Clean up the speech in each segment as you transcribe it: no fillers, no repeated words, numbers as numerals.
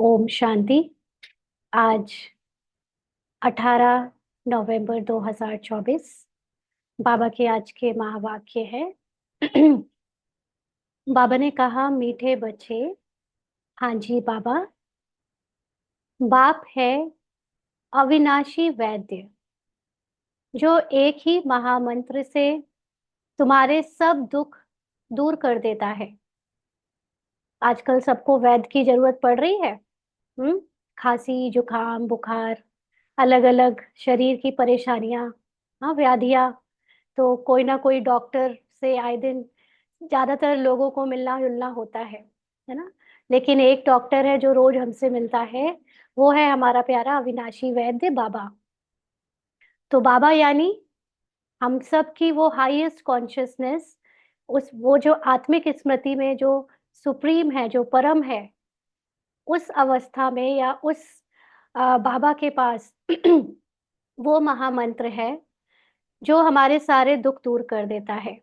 ओम शांति। आज 18 नवंबर 2024। बाबा के आज के महावाक्य है। बाबा ने कहा, मीठे बच्चे। हाँ जी बाबा। बाप है अविनाशी वैद्य, जो एक ही महामंत्र से तुम्हारे सब दुख दूर कर देता है। आजकल सबको वैद्य की जरूरत पड़ रही है। हम्म। खांसी, जुकाम, बुखार, अलग अलग शरीर की परेशानियां, हाँ, व्याधियां। तो कोई ना कोई डॉक्टर से आए दिन ज्यादातर लोगों को मिलना जुलना होता है ना। लेकिन एक डॉक्टर है जो रोज हमसे मिलता है, वो है हमारा प्यारा अविनाशी वैद्य बाबा। तो बाबा यानी हम सब की वो हाईएस्ट कॉन्शियसनेस, उस वो जो आत्मिक स्मृति में जो सुप्रीम है, जो परम है, उस अवस्था में या उस बाबा के पास वो महामंत्र है जो हमारे सारे दुख दूर कर देता है।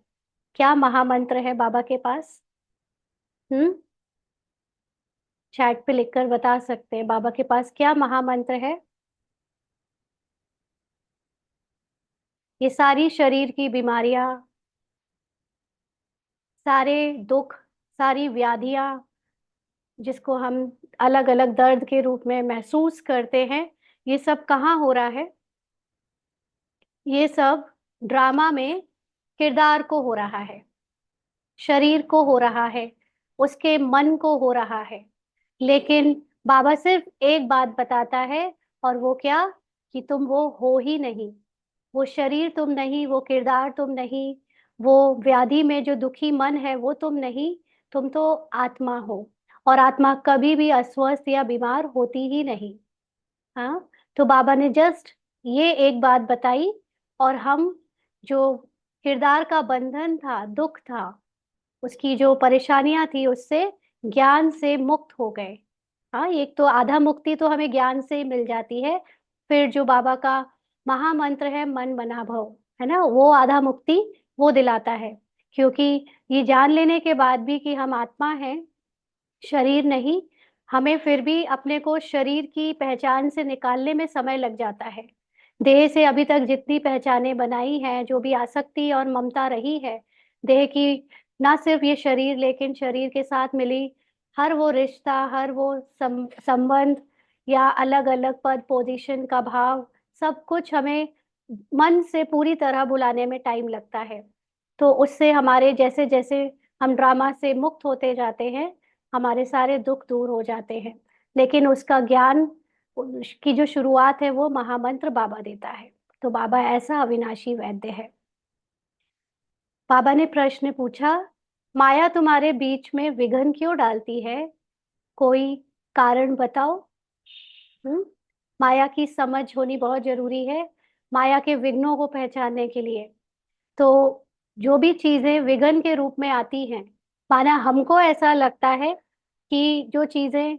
क्या महामंत्र है बाबा के पास? हम्म। चैट पे लिखकर बता सकते हैं बाबा के पास क्या महामंत्र है। ये सारी शरीर की बीमारियां, सारे दुख, सारी व्याधियां, जिसको हम अलग अलग दर्द के रूप में महसूस करते हैं, ये सब कहाँ हो रहा है? ये सब ड्रामा में किरदार को हो रहा है, शरीर को हो रहा है, उसके मन को हो रहा है। लेकिन बाबा सिर्फ एक बात बताता है, और वो क्या? कि तुम वो हो ही नहीं। वो शरीर तुम नहीं, वो किरदार तुम नहीं, वो व्याधि में जो दुखी मन है वो तुम नहीं। तुम तो आत्मा हो, और आत्मा कभी भी अस्वस्थ या बीमार होती ही नहीं। हाँ। तो बाबा ने जस्ट ये एक बात बताई, और हम जो किरदार का बंधन था, दुख था, उसकी जो परेशानियां थी, उससे ज्ञान से मुक्त हो गए। हाँ, एक तो आधा मुक्ति तो हमें ज्ञान से ही मिल जाती है। फिर जो बाबा का महामंत्र है, मन मना भव, है ना, वो आधा मुक्ति वो दिलाता है। क्योंकि ये जान लेने के बाद भी कि हम आत्मा हैं, शरीर नहीं, हमें फिर भी अपने को शरीर की पहचान से निकालने में समय लग जाता है। देह से अभी तक जितनी पहचाने बनाई हैं, जो भी आसक्ति और ममता रही है देह की, ना सिर्फ ये शरीर, लेकिन शरीर के साथ मिली हर वो रिश्ता, हर वो संबंध, या अलग अलग पद पोजीशन का भाव, सब कुछ हमें मन से पूरी तरह बुलाने में टाइम लगता है। तो उससे हमारे जैसे जैसे हम ड्रामा से मुक्त होते जाते हैं, हमारे सारे दुख दूर हो जाते हैं। लेकिन उसका ज्ञान की जो शुरुआत है वो महामंत्र बाबा देता है। तो बाबा ऐसा अविनाशी वैद्य है। बाबा ने प्रश्न पूछा, माया तुम्हारे बीच में विघ्न क्यों डालती है? कोई कारण बताओ। हम्म। माया की समझ होनी बहुत जरूरी है, माया के विघ्नों को पहचानने के लिए। तो जो भी चीजें विघ्न के रूप में आती हैं, माना हमको ऐसा लगता है कि जो चीजें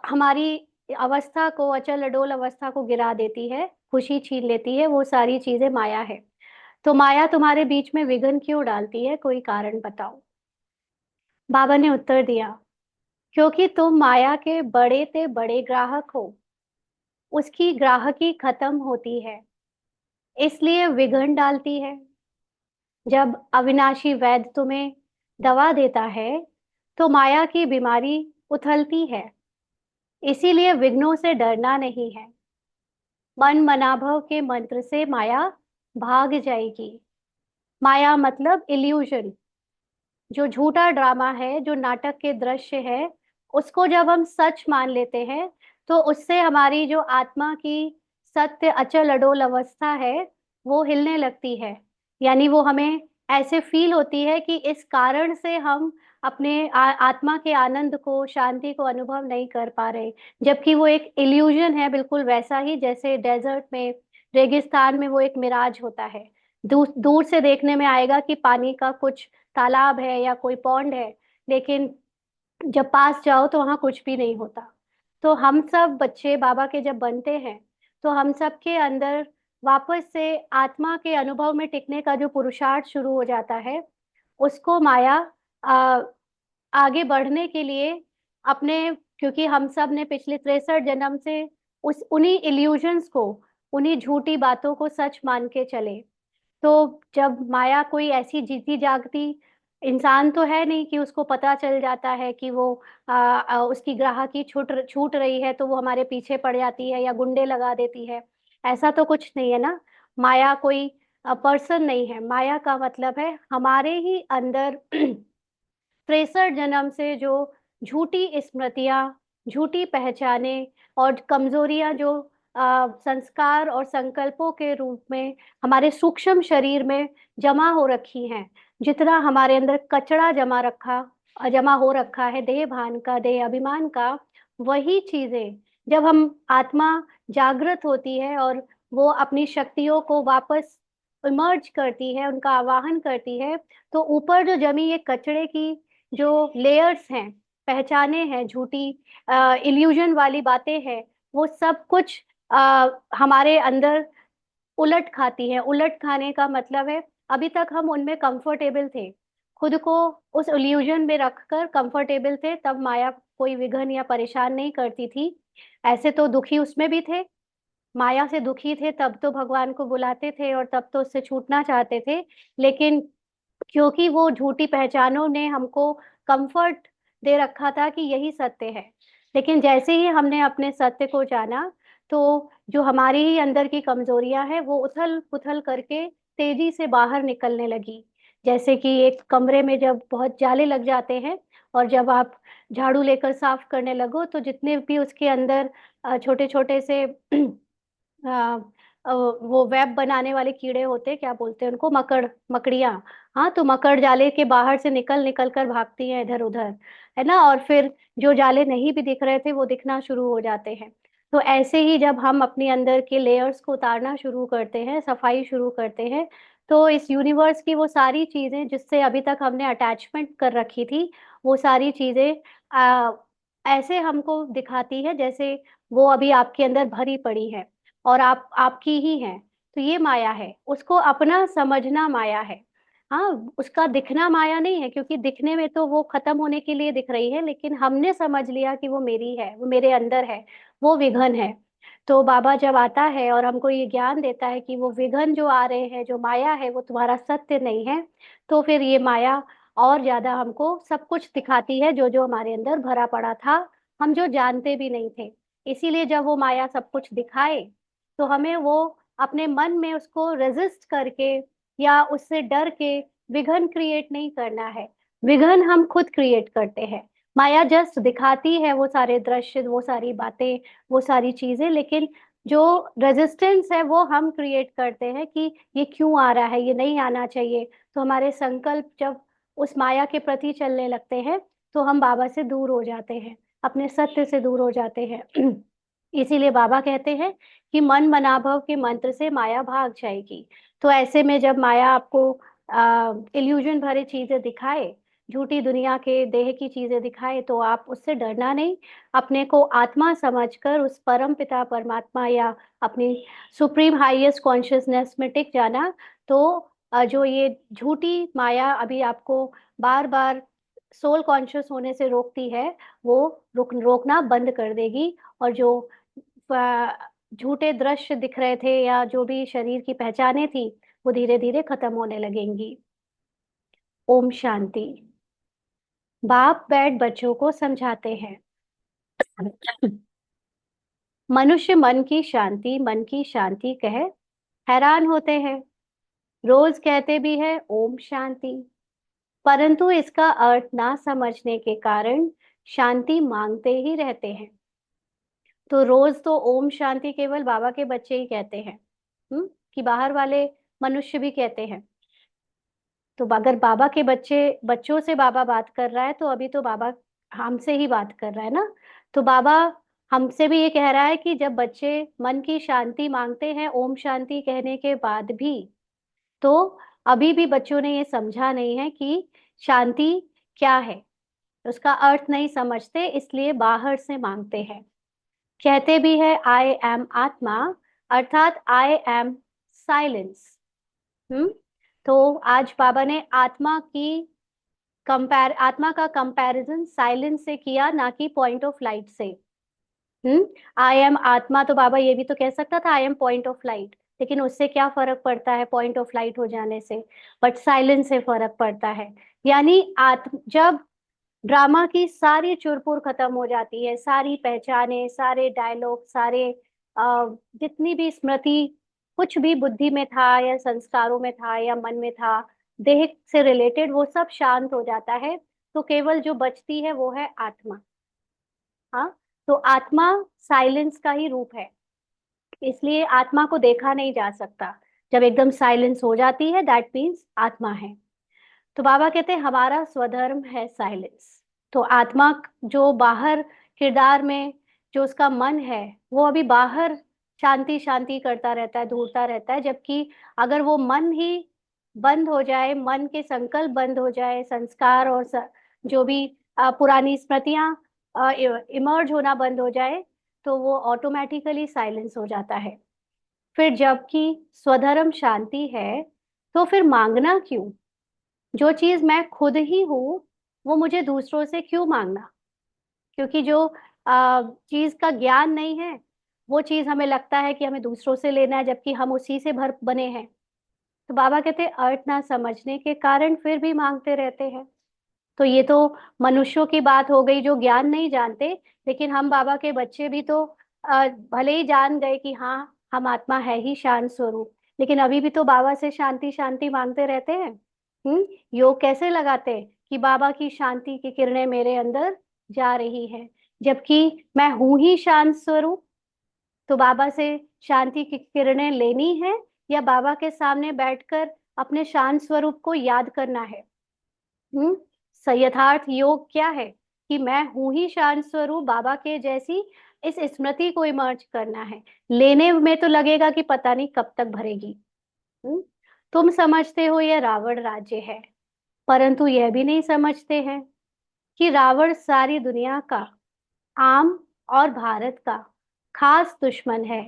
हमारी अवस्था को, अचल अडोल अवस्था को गिरा देती है, खुशी छीन लेती है, वो सारी चीजें माया है। तो माया तुम्हारे बीच में विघ्न क्यों डालती है, कोई कारण बताओ। बाबा ने उत्तर दिया, क्योंकि तुम माया के बड़े ते बड़े ग्राहक हो, उसकी ग्राहकी खत्म होती है, इसलिए विघ्न डालती है। जब अविनाशी वैद्य तुम्हें दवा देता है, तो माया की बीमारी उथलती है, इसीलिए विघ्नों से डरना नहीं है। मन मनाभव के मंत्र से माया भाग जाएगी। माया मतलब इल्यूजन, जो झूठा ड्रामा है, जो नाटक के दृश्य है, उसको जब हम सच मान लेते हैं, तो उससे हमारी जो आत्मा की सत्य अचल अडोल अवस्था है वो हिलने लगती है। यानी वो हमें ऐसे फील होती है कि इस कारण से हम अपने आत्मा के आनंद को, शांति को अनुभव नहीं कर पा रहे। जबकि वो एक इल्यूजन है, बिल्कुल वैसा ही जैसे डेजर्ट में, रेगिस्तान में वो एक मिराज होता है। दूर दूर से देखने में आएगा कि पानी का कुछ तालाब है या कोई पॉन्ड है, लेकिन जब पास जाओ तो वहां कुछ भी नहीं होता। तो हम सब बच्चे बाबा के जब बनते हैं, तो हम सब के अंदर वापस से आत्मा के अनुभव में टिकने का जो पुरुषार्थ शुरू हो जाता है, उसको माया आ, आगे बढ़ने के लिए अपने क्योंकि हम सब ने पिछले 63 जन्म से उस उन्हीं इल्यूजन्स को, उन्हीं झूठी बातों को सच मान के चले। तो जब माया कोई ऐसी जीती जागती इंसान तो है नहीं कि उसको पता चल जाता है कि वो उसकी ग्राहकी छूट छूट रही है तो वो हमारे पीछे पड़ जाती है या गुंडे लगा देती है। ऐसा तो कुछ नहीं है ना। माया कोई पर्सन नहीं है। माया का मतलब है हमारे ही अंदर 63 जन्म से जो झूठी स्मृतियां, झूठी पहचाने और कमजोरियां जो संस्कार और संकल्पों के रूप में हमारे सूक्ष्म शरीर में जमा हो रखी हैं। जितना हमारे अंदर कचरा जमा हो रखा है, देह भान का, देह अभिमान का, वही चीजें जब हम आत्मा जागृत होती है और वो अपनी शक्तियों को वापस इमर्ज करती है, उनका आवाहन करती है, तो ऊपर जो जमी ये कचड़े की जो लेयर्स हैं, पहचाने हैं, झूठी इल्यूजन वाली बातें हैं, वो सब कुछ हमारे अंदर उलट खाती है। उलट खाने का मतलब है अभी तक हम उनमें कंफर्टेबल थे, खुद को उस इल्यूजन में रखकर कंफर्टेबल थे, तब माया कोई विघन या परेशान नहीं करती थी। ऐसे तो दुखी उसमें भी थे, माया से दुखी थे तब तो भगवान को बुलाते थे और तब तो उससे छूटना चाहते थे। लेकिन क्योंकि वो झूठी पहचानों ने हमको कंफर्ट दे रखा था कि यही सत्य है। लेकिन जैसे ही हमने अपने सत्य को जाना, तो जो हमारी ही अंदर की कमजोरियां हैं वो उथल पुथल करके तेजी से बाहर निकलने लगी। जैसे कि एक कमरे में जब बहुत जाले लग जाते हैं और जब आप झाड़ू लेकर साफ करने लगो तो जितने भी उसके अंदर छोटे छोटे से वो वेब बनाने वाले कीड़े होते हैं, क्या बोलते हैं उनको, मकड़ियाँ। हाँ, तो मकड़ जाले के बाहर से निकल निकल कर भागती हैं इधर उधर, है ना। और फिर जो जाले नहीं भी दिख रहे थे वो दिखना शुरू हो जाते हैं। तो ऐसे ही जब हम अपने अंदर के लेयर्स को उतारना शुरू करते हैं, सफाई शुरू करते हैं, तो इस यूनिवर्स की वो सारी चीजें जिससे अभी तक हमने अटैचमेंट कर रखी थी, वो सारी चीजें आ, ऐसे हमको दिखाती है जैसे वो अभी आपके अंदर भरी पड़ी है और आप आपकी ही हैं। तो ये माया है, उसको अपना समझना माया है। हाँ, उसका दिखना माया नहीं है, क्योंकि दिखने में तो वो खत्म होने के लिए दिख रही है, लेकिन हमने समझ लिया कि वो मेरी है, वो मेरे अंदर है, वो विघन है। तो बाबा जब आता है और हमको ये ज्ञान देता है कि वो विघन जो आ रहे हैं, जो माया है, वो तुम्हारा सत्य नहीं है, तो फिर ये माया और ज्यादा हमको सब कुछ दिखाती है जो जो हमारे अंदर भरा पड़ा था, हम जो जानते भी नहीं थे। इसीलिए जब वो माया सब कुछ दिखाए तो हमें वो अपने मन में उसको रेजिस्ट करके या उससे डर के विघन क्रिएट नहीं करना है। विघन हम खुद क्रिएट करते हैं। माया जस्ट दिखाती है वो सारे दृश्य, वो सारी बातें, वो सारी चीजें, लेकिन जो रेजिस्टेंस है वो हम क्रिएट करते हैं कि ये क्यों आ रहा है, ये नहीं आना चाहिए। तो हमारे संकल्प जब उस माया के प्रति चलने लगते हैं तो हम बाबा से दूर हो जाते हैं, अपने सत्य से दूर हो जाते हैं। इसीलिए बाबा कहते हैं कि मन मनाभव के मंत्र से माया भाग जाएगी। तो ऐसे में जब माया आपको इल्यूजन भरे चीजें दिखाए, झूठी दुनिया के देह की चीजें दिखाए, तो आप उससे डरना नहीं। अपने को आत्मा समझकर उस परम पिता परमात्मा या अपनी सुप्रीम हाईएस्ट कॉन्शियसनेस में टिक जाना। तो जो ये झूठी माया अभी आपको बार बार सोल कॉन्शियस होने से रोकती है, वो रोकना बंद कर देगी। और जो झूठे दृश्य दिख रहे थे या जो भी शरीर की पहचाने थी, वो धीरे धीरे खत्म होने लगेंगी। ओम शांति। बाप बैठ बच्चों को समझाते हैं। मनुष्य मन की शांति कह हैरान होते हैं, रोज कहते भी है ओम शांति, परंतु इसका अर्थ ना समझने के कारण शांति मांगते ही रहते हैं। तो रोज तो ओम शांति केवल बाबा के बच्चे ही कहते हैं, कि बाहर वाले मनुष्य भी कहते हैं। तो अगर बाबा के बच्चों से बाबा बात कर रहा है तो अभी तो बाबा हमसे ही बात कर रहा है ना। तो बाबा हमसे भी ये कह रहा है कि जब बच्चे मन की शांति मांगते हैं ओम शांति कहने के बाद भी, तो अभी भी बच्चों ने ये समझा नहीं है कि शांति क्या है, उसका अर्थ नहीं समझते, इसलिए बाहर से मांगते हैं। कहते भी है आई एम आत्मा, अर्थात आई एम साइलेंस। हम्म तो आज बाबा ने आत्मा की आत्मा का कंपैरिजन साइलेंस से किया, ना कि पॉइंट ऑफ लाइट से। हम्म। आई एम आत्मा, तो बाबा ये भी तो कह सकता था I am point of light, लेकिन उससे क्या फर्क पड़ता है पॉइंट ऑफ लाइट हो जाने से? बट साइलेंस से फर्क पड़ता है। यानी आत्म जब ड्रामा की सारी चुरपुर खत्म हो जाती है, सारी पहचाने, सारे डायलॉग, सारे जितनी भी स्मृति, कुछ भी बुद्धि में था या संस्कारों में था या मन में था, देह से रिलेटेड, वो सब शांत हो जाता है। तो केवल जो बचती है वो है आत्मा। हाँ। तो आत्मा साइलेंस का ही रूप है, इसलिए आत्मा को देखा नहीं जा सकता। जब एकदम साइलेंस हो जाती है, दैट मीन्स आत्मा है। तो बाबा कहते हैं हमारा स्वधर्म है साइलेंस। तो आत्मा जो बाहर किरदार में, जो उसका मन है, वो अभी बाहर शांति शांति करता रहता है, ढूंढता रहता है। जबकि अगर वो मन ही बंद हो जाए, मन के संकल्प बंद हो जाए, संस्कार और जो भी पुरानी स्मृतियां इमर्ज होना बंद हो जाए, तो वो ऑटोमेटिकली साइलेंस हो जाता है। फिर जबकि स्वधर्म शांति है, तो फिर मांगना क्यों? जो चीज मैं खुद ही हूँ, वो मुझे दूसरों से क्यों मांगना? क्योंकि जो चीज का ज्ञान नहीं है, वो चीज हमें लगता है कि हमें दूसरों से लेना है, जबकि हम उसी से भर बने हैं। तो बाबा कहते हैं अर्थ ना समझने के कारण फिर भी मांगते रहते हैं। तो ये तो मनुष्यों की बात हो गई जो ज्ञान नहीं जानते। लेकिन हम बाबा के बच्चे भी तो भले ही जान गए कि हाँ, हम आत्मा है ही शांत स्वरूप, लेकिन अभी भी तो बाबा से शांति शांति मांगते रहते हैं। योग कैसे लगाते हैं कि बाबा की शांति की किरणें मेरे अंदर जा रही है, जबकि मैं हूं ही शांत स्वरूप। तो बाबा से शांति की किरणें लेनी है, या बाबा के सामने बैठकर अपने शांत स्वरूप को याद करना है? हम्म। यथार्थ योग क्या है कि मैं हूं ही शांत स्वरूप बाबा के जैसी, इस स्मृति को इमर्ज करना है। लेने में तो लगेगा कि पता नहीं कब तक भरेगी। हम्म। तुम समझते हो यह रावण राज्य है, परंतु यह भी नहीं समझते हैं कि रावण सारी दुनिया का, आम और भारत का खास दुश्मन है।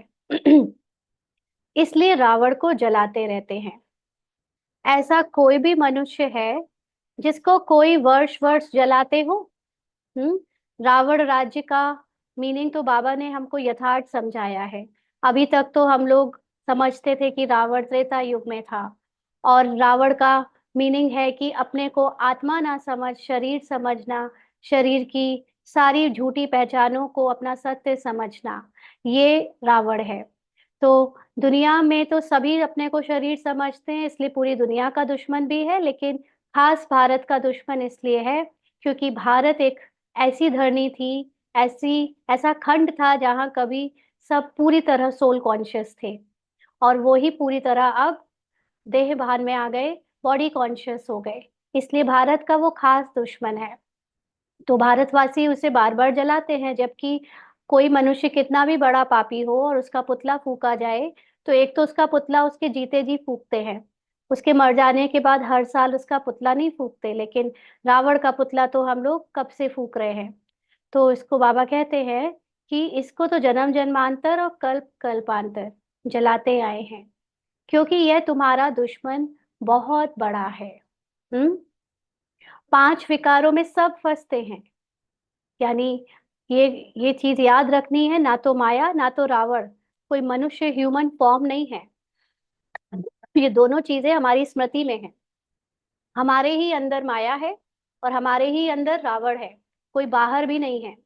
इसलिए रावण को जलाते रहते हैं। ऐसा कोई भी मनुष्य है जिसको कोई वर्ष वर्ष जलाते हो? रावण राज्य का मीनिंग तो बाबा ने हमको यथार्थ समझाया है। अभी तक तो हम लोग समझते थे कि रावण त्रेता युग में था, और रावण का मीनिंग है कि अपने को आत्मा ना समझ, शरीर समझना, शरीर की सारी झूठी पहचानों को अपना सत्य समझना, ये रावण है। तो दुनिया में तो सभी अपने को शरीर समझते हैं, इसलिए पूरी दुनिया का दुश्मन भी है। लेकिन खास भारत का दुश्मन इसलिए है क्योंकि भारत एक ऐसी धरनी थी, ऐसी ऐसा खंड था जहां कभी सब पूरी तरह सोल कॉन्शियस थे, और वो ही पूरी तरह अब देह भान में आ गए, बॉडी कॉन्शियस हो गए। इसलिए भारत का वो खास दुश्मन है। तो भारतवासी उसे बार बार जलाते हैं। जबकि कोई मनुष्य कितना भी बड़ा पापी हो और उसका पुतला फूका जाए, तो एक तो उसका पुतला उसके जीते जी फूकते हैं, उसके मर जाने के बाद हर साल उसका पुतला नहीं फूकते। लेकिन रावण का पुतला तो हम लोग कब से फूक रहे हैं। तो इसको बाबा कहते हैं कि इसको तो जन्म जन्मांतर और कल्प कल्पांतर जलाते आए हैं, क्योंकि यह तुम्हारा दुश्मन बहुत बड़ा है। हम्म। पांच विकारों में सब फंसते हैं। यानी ये ये चीज याद रखनी है, ना तो माया ना तो रावण कोई मनुष्य ह्यूमन फॉर्म नहीं है। ये दोनों चीजें हमारी स्मृति में है। हमारे ही अंदर माया है और हमारे ही अंदर रावण है, कोई बाहर भी नहीं है।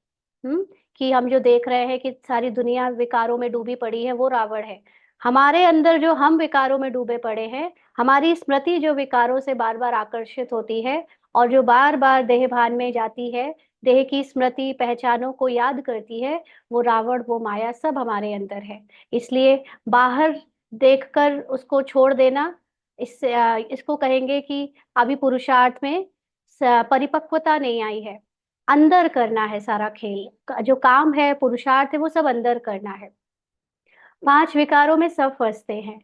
कि हम जो देख रहे हैं कि सारी दुनिया विकारों में डूबी पड़ी है, वो रावण है। हमारे अंदर जो हम विकारों में डूबे पड़े हैं, हमारी स्मृति जो विकारों से बार बार आकर्षित होती है और जो बार बार देह भान में जाती है, देह की स्मृति पहचानों को याद करती है, वो रावण, वो माया सब हमारे अंदर है। इसलिए बाहर देखकर उसको छोड़ देना, इससे इसको कहेंगे कि अभी पुरुषार्थ में परिपक्वता नहीं आई है। अंदर करना है सारा खेल, जो काम है, पुरुषार्थ है, वो सब अंदर करना है। पांच विकारों में सब फंसते हैं।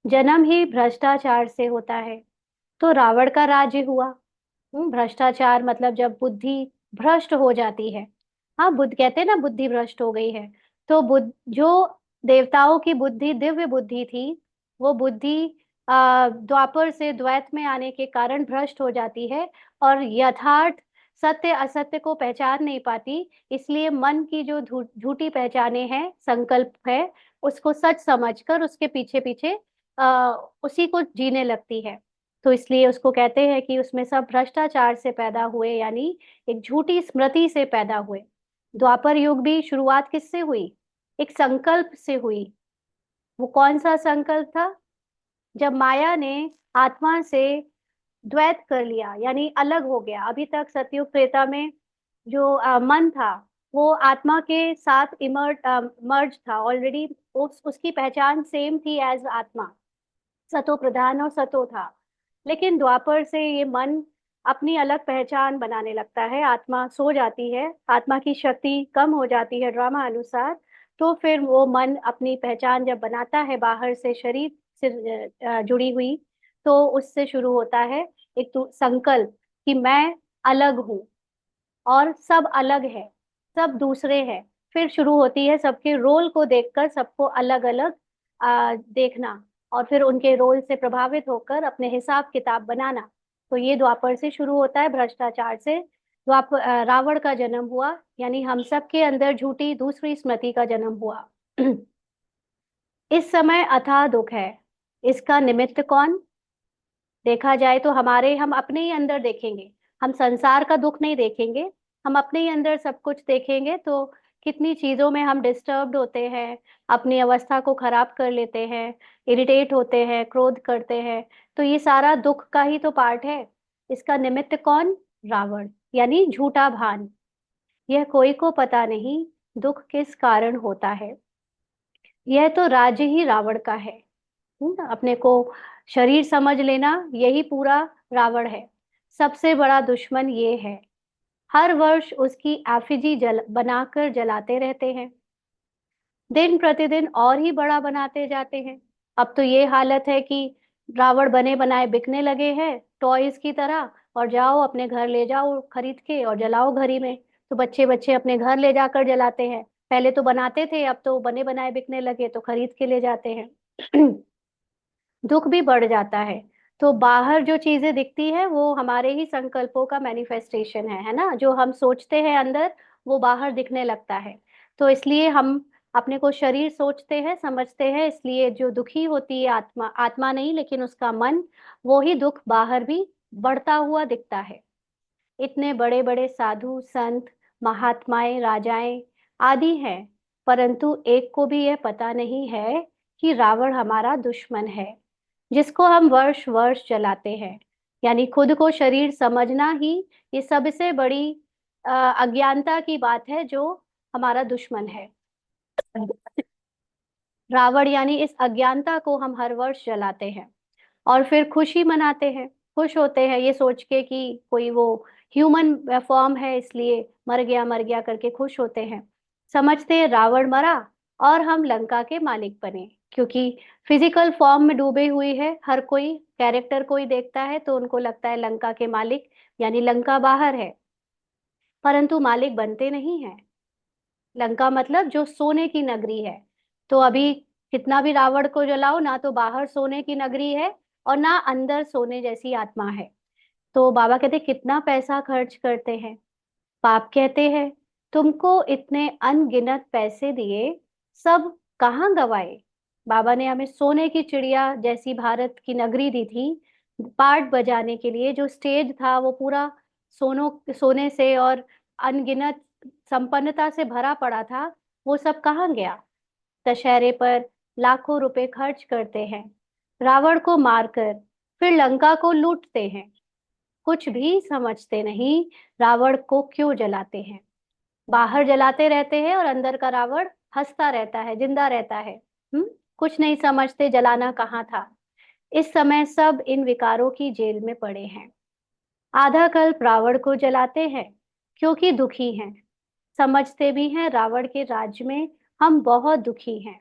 जन्म ही भ्रष्टाचार से होता है, तो रावण का राज्य हुआ। भ्रष्टाचार मतलब जब बुद्धि भ्रष्ट हो जाती है। हाँ, बुद्ध कहते हैं ना, बुद्धि भ्रष्ट हो गई है। तो बुद्ध जो देवताओं की बुद्धि दिव्य बुद्धि थी, वो बुद्धि द्वापर से द्वैत में आने के कारण भ्रष्ट हो जाती है और यथार्थ सत्य असत्य को पहचान नहीं पाती। इसलिए मन की जो झूठी पहचाने हैं, संकल्प है, उसको सच समझकर उसके पीछे पीछे उसी को जीने लगती है। तो इसलिए उसको कहते हैं कि उसमें सब भ्रष्टाचार से पैदा हुए, यानी एक झूठी स्मृति से पैदा हुए। द्वापर युग भी शुरुआत किससे हुई? एक संकल्प से हुई। वो कौन सा संकल्प था? जब माया ने आत्मा से द्वैत कर लिया, यानी अलग हो गया। अभी तक सतयुग त्रेता में जो मन था, वो आत्मा के साथ मर्ज था ऑलरेडी। उसकी पहचान सेम थी एज आत्मा, सतो प्रधान और सतो था। लेकिन द्वापर से ये मन अपनी अलग पहचान बनाने लगता है। आत्मा सो जाती है, आत्मा की शक्ति कम हो जाती है ड्रामा अनुसार। तो फिर वो मन अपनी पहचान जब बनाता है बाहर से, शरीर से जुड़ी हुई, तो उससे शुरू होता है एक तो संकल्प कि मैं अलग हूँ और सब अलग है, सब दूसरे हैं। फिर शुरू होती है सबके रोल को देखकर सबको अलग अलग देखना, और फिर उनके रोल से प्रभावित होकर अपने हिसाब किताब बनाना। तो ये द्वापर से शुरू होता है, भ्रष्टाचार से रावण का जन्म हुआ, यानी हम सब के अंदर झूठी दूसरी स्मृति का जन्म हुआ। इस समय अथाह दुख है। इसका निमित्त कौन? देखा जाए तो हम अपने ही अंदर देखेंगे। हम संसार का दुख नहीं देखेंगे, हम अपने ही अंदर सब कुछ देखेंगे तो कितनी चीजों में हम डिस्टर्ब्ड होते हैं, अपनी अवस्था को खराब कर लेते हैं, इरिटेट होते हैं, क्रोध करते हैं। तो ये सारा दुख का ही तो पार्ट है। इसका निमित्त कौन? रावण, यानी झूठा भान। यह कोई को पता नहीं दुख किस कारण होता है। यह तो राज्य ही रावण का है। अपने को शरीर समझ लेना, यही पूरा रावण है। सबसे बड़ा दुश्मन ये है। हर वर्ष उसकी एफिजी बनाकर जलाते रहते हैं, दिन प्रतिदिन और ही बड़ा बनाते जाते हैं। अब तो ये हालत है कि रावण बने बनाए बिकने लगे हैं टॉयज की तरह, और जाओ अपने घर ले जाओ खरीद के और जलाओ घर ही में। तो बच्चे बच्चे अपने घर ले जाकर जलाते हैं। पहले तो बनाते थे, अब तो बने बनाए बिकने लगे तो खरीद के ले जाते हैं। दुख भी बढ़ जाता है। तो बाहर जो चीजें दिखती है वो हमारे ही संकल्पों का मैनिफेस्टेशन है ना? जो हम सोचते हैं अंदर, वो बाहर दिखने लगता है। तो इसलिए हम अपने को शरीर सोचते हैं, समझते हैं, इसलिए जो दुखी होती है आत्मा, आत्मा नहीं लेकिन उसका मन, वो ही दुख बाहर भी बढ़ता हुआ दिखता है। इतने बड़े बड़े साधु संत, महात्माएं, राजाएं आदि हैं, परंतु एक को भी यह पता नहीं है कि रावण हमारा दुश्मन है, जिसको हम वर्ष वर्ष जलाते हैं। यानी खुद को शरीर समझना ही ये सबसे बड़ी अज्ञानता की बात है, जो हमारा दुश्मन है। रावण यानी इस अज्ञानता को हम हर वर्ष जलाते हैं और फिर खुशी मनाते हैं, खुश होते हैं ये सोच के कि कोई वो ह्यूमन फॉर्म है, इसलिए मर गया करके खुश होते हैं। समझते हैं रावण मरा और हम लंका के मालिक बने, क्योंकि फिजिकल फॉर्म में डूबे हुई है हर कोई। कैरेक्टर कोई देखता है तो उनको लगता है लंका के मालिक, यानी लंका बाहर है, परंतु मालिक बनते नहीं है। लंका मतलब जो सोने की नगरी है। तो अभी कितना भी रावण को जलाओ ना, तो बाहर सोने की नगरी है और ना अंदर सोने जैसी आत्मा है। तो बाबा कहते कितना पैसा खर्च करते हैं। पाप कहते हैं तुमको इतने अनगिनत पैसे दिए, सब कहाँ गवाए? बाबा ने हमें सोने की चिड़िया जैसी भारत की नगरी दी थी, पार्ट बजाने के लिए। जो स्टेज था वो पूरा सोने से और अनगिनत संपन्नता से भरा पड़ा था, वो सब कहाँ गया? दशहरे पर लाखों रुपए खर्च करते हैं, रावण को मारकर फिर लंका को लूटते हैं। कुछ भी समझते नहीं, रावण को क्यों जलाते हैं। बाहर जलाते रहते हैं और अंदर का रावण हंसता रहता है, जिंदा रहता है। कुछ नहीं समझते जलाना कहाँ था। इस समय सब इन विकारों की जेल में पड़े हैं। आधा कल्प रावण को जलाते हैं क्योंकि दुखी हैं। समझते भी हैं रावण के राज्य में हम बहुत दुखी हैं।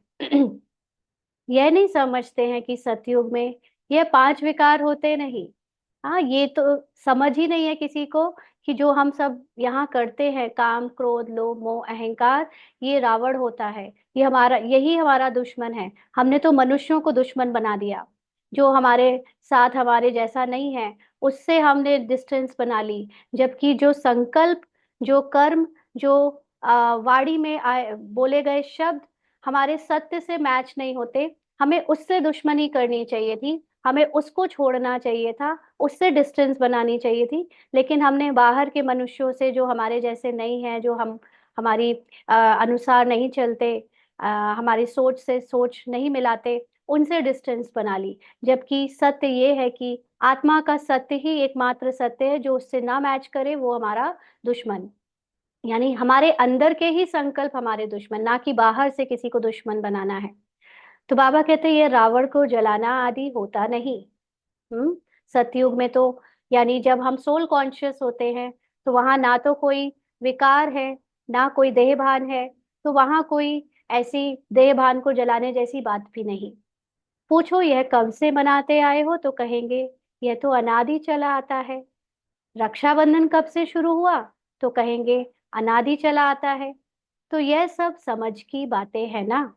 यह नहीं समझते हैं कि सतयुग में यह पांच विकार होते नहीं। हाँ, ये तो समझ ही नहीं है किसी को कि जो हम सब यहाँ करते हैं, काम क्रोध लोभ मोह अहंकार, ये रावण होता है। ये हमारा, यही हमारा दुश्मन है। हमने तो मनुष्यों को दुश्मन बना दिया। जो हमारे साथ हमारे जैसा नहीं है, उससे हमने डिस्टेंस बना ली। जबकि जो संकल्प, जो कर्म, जो वाणी में बोले गए शब्द हमारे सत्य से मैच नहीं होते, हमें उससे दुश्मनी करनी चाहिए थी, हमें उसको छोड़ना चाहिए था, उससे डिस्टेंस बनानी चाहिए थी। लेकिन हमने बाहर के मनुष्यों से, जो हमारे जैसे नहीं है, जो हमारी अनुसार नहीं चलते, हमारी सोच से सोच नहीं मिलाते, उनसे डिस्टेंस बना ली। जबकि सत्य ये है कि आत्मा का सत्य ही एकमात्र सत्य है, जो उससे ना मैच करे वो हमारा दुश्मन। यानी हमारे अंदर के ही संकल्प हमारे दुश्मन, ना कि बाहर से किसी को दुश्मन बनाना है। तो बाबा कहते हैं ये रावण को जलाना आदि होता नहीं। हम्म। सतयुग में तो, यानी जब हम सोल कॉन्शियस होते हैं, तो वहां ना तो कोई विकार है, ना कोई देह भान है, तो वहां कोई ऐसी देह भान को जलाने जैसी बात भी नहीं। पूछो यह कब से मनाते आए हो, तो कहेंगे यह तो अनादि चला आता है। रक्षाबंधन कब से शुरू हुआ, तो कहेंगे अनादि चला आता है। तो यह सब समझ की बातें हैं ना।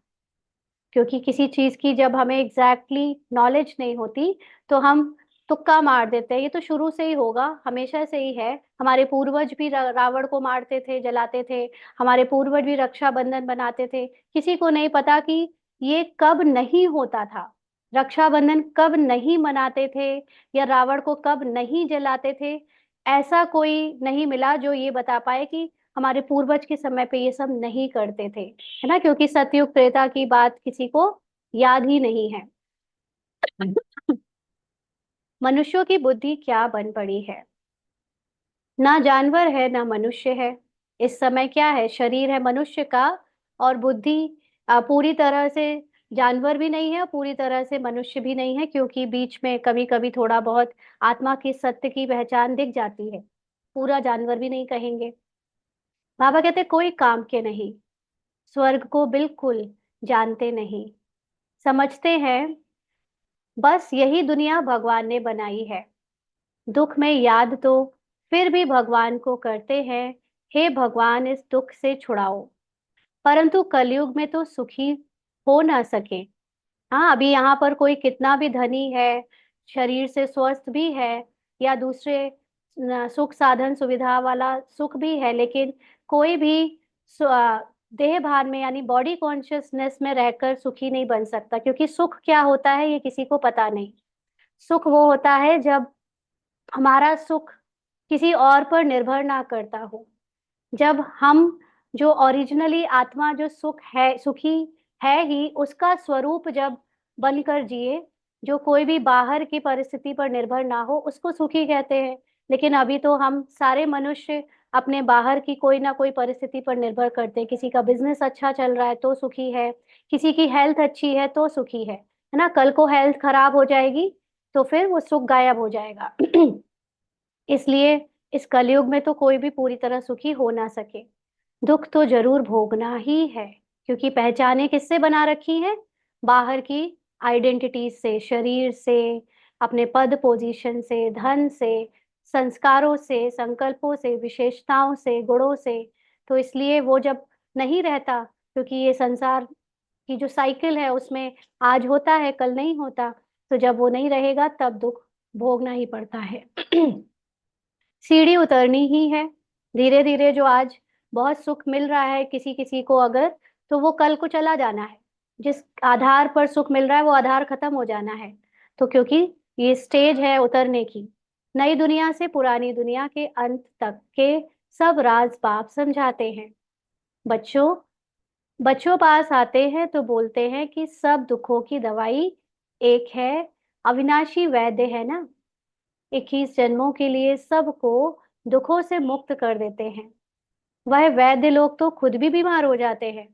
क्योंकि किसी चीज की जब हमें एग्जैक्टली नॉलेज नहीं होती, तो हम तुक्का मार देते हैं, ये तो शुरू से ही होगा, हमेशा से ही है। हमारे पूर्वज भी रावण को मारते थे, जलाते थे। हमारे पूर्वज भी रक्षाबंधन बनाते थे। किसी को नहीं पता कि ये कब नहीं होता था, रक्षाबंधन कब नहीं मनाते थे, या रावण को कब नहीं जलाते थे। ऐसा कोई नहीं मिला जो ये बता पाए कि हमारे पूर्वज के समय पे ये सब नहीं करते थे, है ना। क्योंकि सतयुग त्रेता की बात किसी को याद ही नहीं है। मनुष्यों की बुद्धि क्या बन पड़ी है, ना जानवर है ना मनुष्य है। इस समय क्या है, शरीर है मनुष्य का, और बुद्धि पूरी तरह से जानवर भी नहीं है और पूरी तरह से मनुष्य भी नहीं है, क्योंकि बीच में कभी कभी थोड़ा बहुत आत्मा की सत्य की पहचान दिख जाती है। पूरा जानवर भी नहीं कहेंगे। बाबा कहते कोई काम के नहीं, स्वर्ग को बिल्कुल जानते नहीं, समझते हैं बस यही दुनिया भगवान ने बनाई है। दुख में याद तो फिर भी भगवान को करते हैं, हे भगवान इस दुख से छुड़ाओ। परंतु कलयुग में तो सुखी हो ना सके। हाँ, अभी यहाँ पर कोई कितना भी धनी है, शरीर से स्वस्थ भी है, या दूसरे सुख साधन सुविधा वाला सुख भी है, लेकिन कोई भी देह भान में यानी बॉडी कॉन्शियसनेस में रहकर सुखी नहीं बन सकता। क्योंकि सुख क्या होता है ये किसी को पता नहीं। सुख वो होता है जब हमारा सुख किसी और पर निर्भर ना करता हो, जब हम जो ओरिजिनली आत्मा जो सुख है, सुखी है ही, उसका स्वरूप जब बनकर जिए, जो कोई भी बाहर की परिस्थिति पर निर्भर ना हो, उसको सुखी कहते हैं। लेकिन अभी तो हम सारे मनुष्य अपने बाहर की कोई ना कोई परिस्थिति पर निर्भर करते हैं। किसी का बिजनेस अच्छा चल रहा है तो सुखी है, किसी की हेल्थ अच्छी है तो सुखी है ना। कल को हेल्थ खराब हो जाएगी तो फिर वो सुख गायब हो जाएगा। इसलिए इस कलयुग में तो कोई भी पूरी तरह सुखी हो ना सके। दुख तो जरूर भोगना ही है, क्योंकि पहचाने किससे बना रखी है, बाहर की आइडेंटिटी से, शरीर से, अपने पद पोजीशन से, धन से, संस्कारों से, संकल्पों से, विशेषताओं से, गुणों से। तो इसलिए वो जब नहीं रहता, क्योंकि ये संसार की जो साइकिल है उसमें आज होता है कल नहीं होता, तो जब वो नहीं रहेगा तब दुख भोगना ही पड़ता है। सीढ़ी उतरनी ही है। धीरे धीरे जो आज बहुत सुख मिल रहा है किसी किसी को अगर, तो वो कल को चला जाना है। जिस आधार पर सुख मिल रहा है वो आधार खत्म हो जाना है। तो क्योंकि ये स्टेज है उतरने की, नई दुनिया से पुरानी दुनिया के अंत तक के सब राज बाप समझाते हैं। बच्चों, बच्चों पास आते हैं तो बोलते हैं कि सब दुखों की दवाई एक है, अविनाशी वैद्य है ना। 21 जन्मों के लिए सबको दुखों से मुक्त कर देते हैं। वह वैद्य लोग तो खुद भी बीमार हो जाते हैं।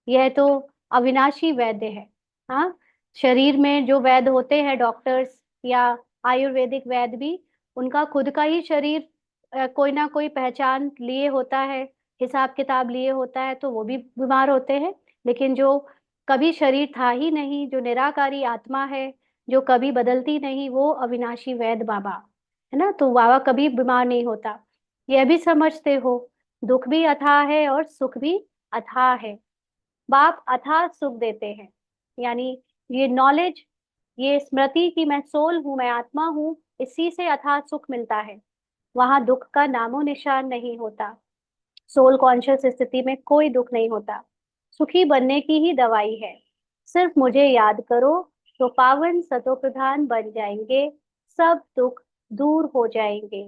यह तो अविनाशी वैद्य है। हाँ, शरीर में जो वैद्य होते हैं डॉक्टर्स या आयुर्वेदिक वैद्य भी, उनका खुद का ही शरीर कोई ना कोई पहचान लिए होता है, हिसाब किताब लिए होता है, तो वो भी बीमार होते हैं। लेकिन जो कभी शरीर था ही नहीं, जो निराकारी आत्मा है, जो कभी बदलती नहीं, वो अविनाशी वैद्य बाबा है ना। तो बाबा कभी बीमार नहीं होता। यह भी समझते हो, दुख भी अथाह है और सुख भी अथाह है। बाप अथाह सुख देते हैं। यानी ये नॉलेज ये स्मृति कि मैं सोल हूँ, मैं आत्मा हूँ, इसी से अथाह सुख मिलता है। वहां दुख का नामो निशान नहीं होता। सोल कॉन्शियस स्थिति में कोई दुख नहीं होता। सुखी बनने की ही दवाई है। सिर्फ मुझे याद करो तो पावन सतो प्रधान बन जाएंगे, सब दुख दूर हो जाएंगे।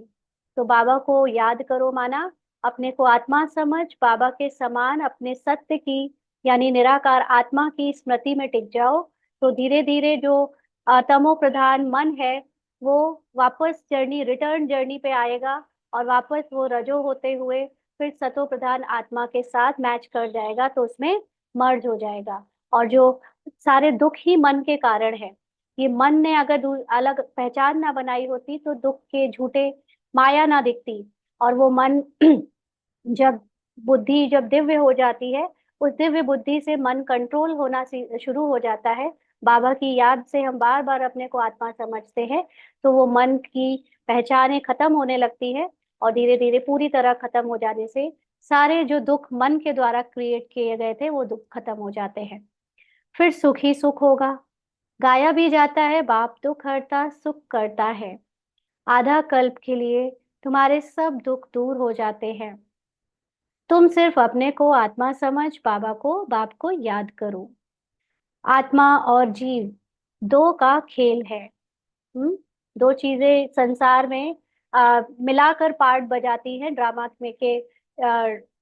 तो बाबा को याद करो माना, अपने को आत्मा समझ बाबा के समान अपने सत्य की यानी निराकार आत्मा की स्मृति में टिक जाओ। तो धीरे धीरे जो तमो प्रधान मन है वो वापस जर्नी रिटर्न जर्नी पे आएगा, और वापस वो रजो होते हुए फिर सतो प्रधान आत्मा के साथ मैच कर जाएगा, तो उसमें मर्ज हो जाएगा। और जो सारे दुख ही मन के कारण है। ये मन ने अगर अलग पहचान ना बनाई होती तो दुख के झूठे माया ना दिखती। और वो मन जब बुद्धि जब दिव्य हो जाती है, उस दिव्य बुद्धि से मन कंट्रोल होना शुरू हो जाता है। बाबा की याद से हम बार बार अपने को आत्मा समझते हैं, तो वो मन की पहचानें खत्म होने लगती है। और धीरे धीरे पूरी तरह खत्म हो जाने से सारे जो दुख मन के द्वारा क्रिएट किए गए थे वो दुख खत्म हो जाते हैं। फिर सुख ही सुख होगा। गाया भी जाता है, बाप दुख हरता सुख करता है। आधा कल्प के लिए तुम्हारे सब दुख दूर हो जाते हैं। तुम सिर्फ अपने को आत्मा समझ बाबा को बाप को याद करो। आत्मा और जीव दो का खेल है। हम्म दो चीजें संसार में मिलाकर पार्ट बजाती हैं ड्रामा में के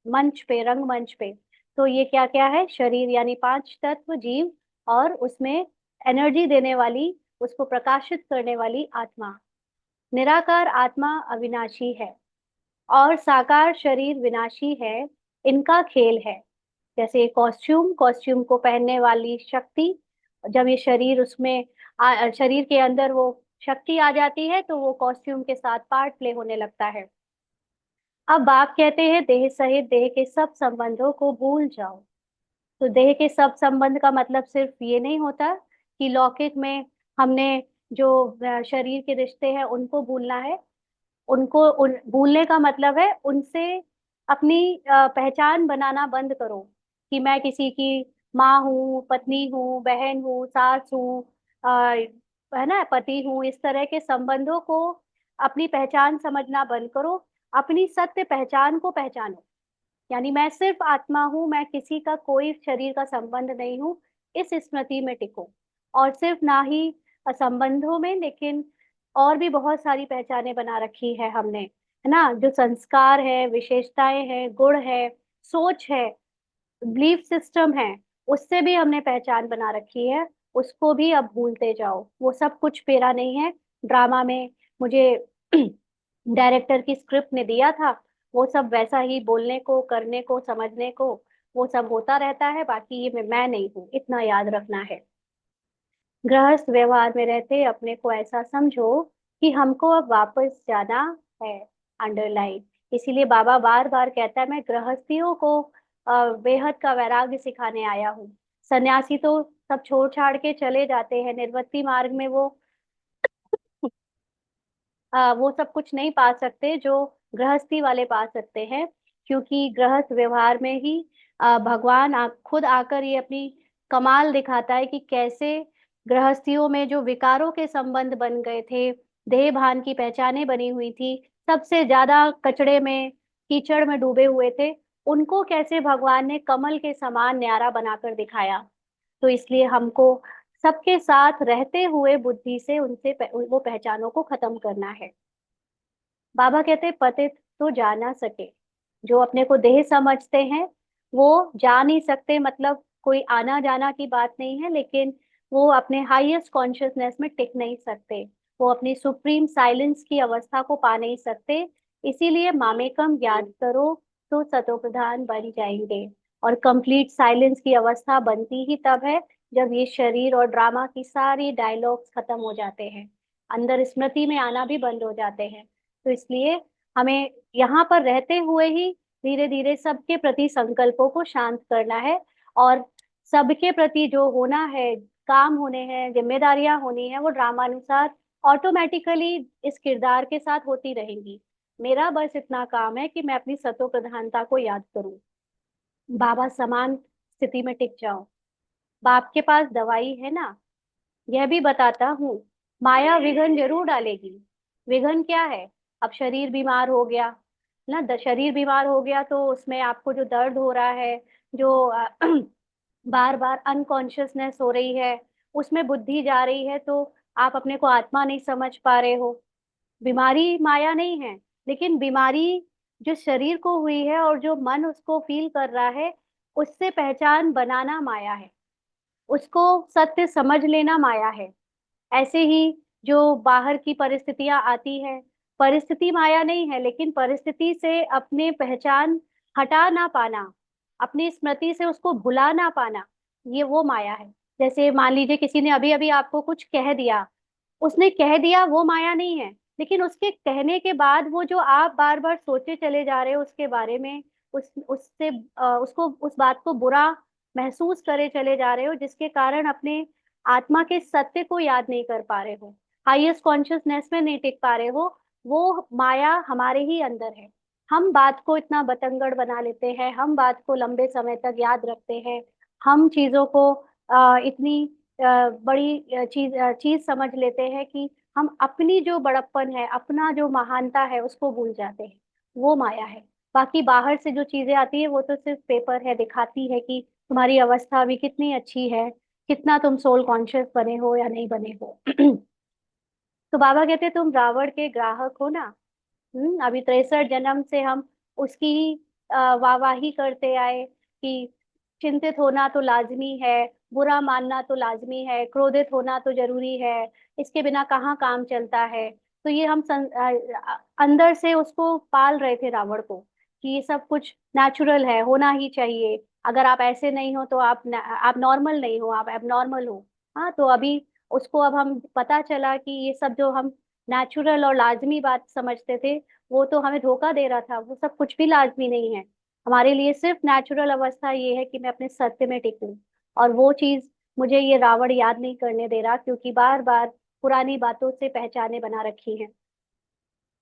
मंच पे, रंगमंच पे। तो ये क्या क्या है? शरीर यानी पांच तत्व, जीव, और उसमें एनर्जी देने वाली, उसको प्रकाशित करने वाली आत्मा। निराकार आत्मा अविनाशी है और साकार शरीर विनाशी है। इनका खेल है। जैसे कॉस्ट्यूम, कॉस्ट्यूम को पहनने वाली शक्ति, जब ये शरीर उसमें शरीर के अंदर वो शक्ति आ जाती है तो वो कॉस्ट्यूम के साथ पार्ट प्ले होने लगता है। अब बाप कहते हैं देह सहित देह के सब संबंधों को भूल जाओ। तो देह के सब संबंध का मतलब सिर्फ ये नहीं होता कि लौकिक में हमने जो शरीर के रिश्ते हैं उनको भूलना है। भूलने का मतलब है उनसे अपनी पहचान बनाना बंद करो कि मैं किसी की माँ हूँ, पत्नी हूँ, बहन हूँ, सास हूँ, है ना, पति हूँ। इस तरह के संबंधों को अपनी पहचान समझना बंद करो। अपनी सत्य पहचान को पहचानो। यानी मैं सिर्फ आत्मा हूँ, मैं किसी का कोई शरीर का संबंध नहीं हूँ। इस स्मृति में टिको। और सिर्फ ना ही संबंधों में, लेकिन और भी बहुत सारी पहचानें बना रखी है हमने, है ना, जो संस्कार है, विशेषताएं हैं, गुण है, सोच है, बिलीफ सिस्टम है, उससे भी हमने पहचान बना रखी है। उसको भी अब भूलते जाओ। वो सब कुछ मेरा नहीं है। ड्रामा में मुझे डायरेक्टर की स्क्रिप्ट ने दिया था, वो सब वैसा ही बोलने को, करने को, समझने को, वो सब होता रहता है। बाकी ये मैं नहीं हूँ, इतना याद रखना है। गृहस्थ व्यवहार में रहते अपने को ऐसा समझो कि हमको अब वापस जाना है। अंडरलाइन। इसीलिए बाबा बार बार कहता है मैं गृहस्थियों को बेहद का वैराग्य सिखाने आया हूँ। सन्यासी तो सब छोड़ छाड़ के चले जाते हैं निर्वृत्ति मार्ग में, वो सब कुछ नहीं पा सकते जो गृहस्थी वाले पा सकते हैं। क्योंकि गृहस्थ व्यवहार में ही भगवान खुद आकर ये अपनी कमाल दिखाता है कि कैसे गृहस्थियों में जो विकारों के संबंध बन गए थे, देह भान की पहचानें बनी हुई थी, सबसे ज्यादा कचड़े में, कीचड़ में डूबे हुए थे, उनको कैसे भगवान ने कमल के समान न्यारा बनाकर दिखाया। तो इसलिए हमको सबके साथ रहते हुए बुद्धि से उनसे वो पहचानों को खत्म करना है। बाबा कहते पतित तो जा ना सके। जो अपने को देह समझते हैं वो जा नहीं सकते, मतलब कोई आना जाना की बात नहीं है, लेकिन वो अपने हाईएस्ट कॉन्शियसनेस में टिक नहीं सकते। वो अपनी सुप्रीम साइलेंस की अवस्था को पा नहीं सकते। इसीलिए मामेकम याद करो तो सतो प्रधान बन जाएंगे। और कंप्लीट साइलेंस की अवस्था बनती ही तब है जब ये शरीर और ड्रामा की सारी डायलॉग्स खत्म हो जाते हैं, अंदर स्मृति में आना भी बंद हो जाते हैं। तो इसलिए हमें यहाँ पर रहते हुए ही धीरे धीरे सबके प्रति संकल्पों को शांत करना है। और सबके प्रति जो होना है, काम होने हैं, जिम्मेदारियां होनी है, वो ड्रामानुसार ऑटोमेटिकली इस किरदार के साथ होती रहेंगी। मेरा बस इतना काम है कि मैं अपनी सतो प्रधानता को याद करूं, बाबा समान स्थिति में टिक जाऊं। बाप के पास दवाई है ना, यह भी बताता हूँ, माया विघन जरूर डालेगी। विघन क्या है? अब शरीर बीमार हो गया ना, शरीर बीमार हो गया तो उसमें आपको जो दर्द हो रहा है, जो बार बार अनकॉन्शियसनेस हो रही है, उसमें बुद्धि जा रही है, तो आप अपने को आत्मा नहीं समझ पा रहे हो। बीमारी माया नहीं है, लेकिन बीमारी जो शरीर को हुई है और जो मन उसको फील कर रहा है, उससे पहचान बनाना माया है, उसको सत्य समझ लेना माया है। ऐसे ही जो बाहर की परिस्थितियां आती है, परिस्थिति माया नहीं है, लेकिन परिस्थिति से अपने पहचान हटा ना पाना, अपनी स्मृति से उसको भुला ना पाना, ये वो माया है। जैसे मान लीजिए किसी ने अभी अभी आपको कुछ कह दिया, उसने कह दिया, वो माया नहीं है, लेकिन उसके कहने के बाद वो जो आप बार बार सोचे चले जा रहे हो उसके बारे में, उससे उसको उस बात को बुरा महसूस करे चले जा रहे हो, जिसके कारण अपने आत्मा के सत्य को याद नहीं कर पा रहे हो, हाईएस्ट कॉन्शियसनेस में नहीं टिक पा रहे हो, वो माया हमारे ही अंदर है। हम बात को इतना बतंगड़ बना लेते हैं, हम बात को लंबे समय तक याद रखते हैं, हम चीजों को इतनी बड़ी चीज समझ लेते हैं कि हम अपनी जो बड़प्पन है, अपना जो महानता है, उसको भूल जाते हैं। वो माया है। बाकी बाहर से जो चीजें आती है वो तो सिर्फ पेपर है, दिखाती है कि तुम्हारी अवस्था अभी कितनी अच्छी है, कितना तुम सोल कॉन्शियस बने हो या नहीं बने हो। तो बाबा कहते तुम रावण के ग्राहक हो ना। अभी 63 जन्म से हम उसकी ही वाहवाही करते आए कि चिंतित होना तो लाजमी है, बुरा मानना तो लाजमी है, क्रोधित होना तो जरूरी है, इसके बिना कहाँ काम चलता है। तो ये हम अंदर से उसको पाल रहे थे रावण को, कि ये सब कुछ नेचुरल है, होना ही चाहिए, अगर आप ऐसे नहीं हो तो आप नॉर्मल नहीं हो, आप एबनॉर्मल हो। हाँ, तो अभी उसको अब हम पता चला कि ये सब जो हम नेचुरल और लाजमी बात समझते थे, वो तो हमें धोखा दे रहा था, वो सब कुछ भी लाजमी नहीं है। हमारे लिए सिर्फ नेचुरल अवस्था ये है कि मैं अपने सत्य में टिकूं। और वो चीज मुझे ये रावण याद नहीं करने दे रहा, क्योंकि बार बार पुरानी बातों से पहचाने बना रखी हैं,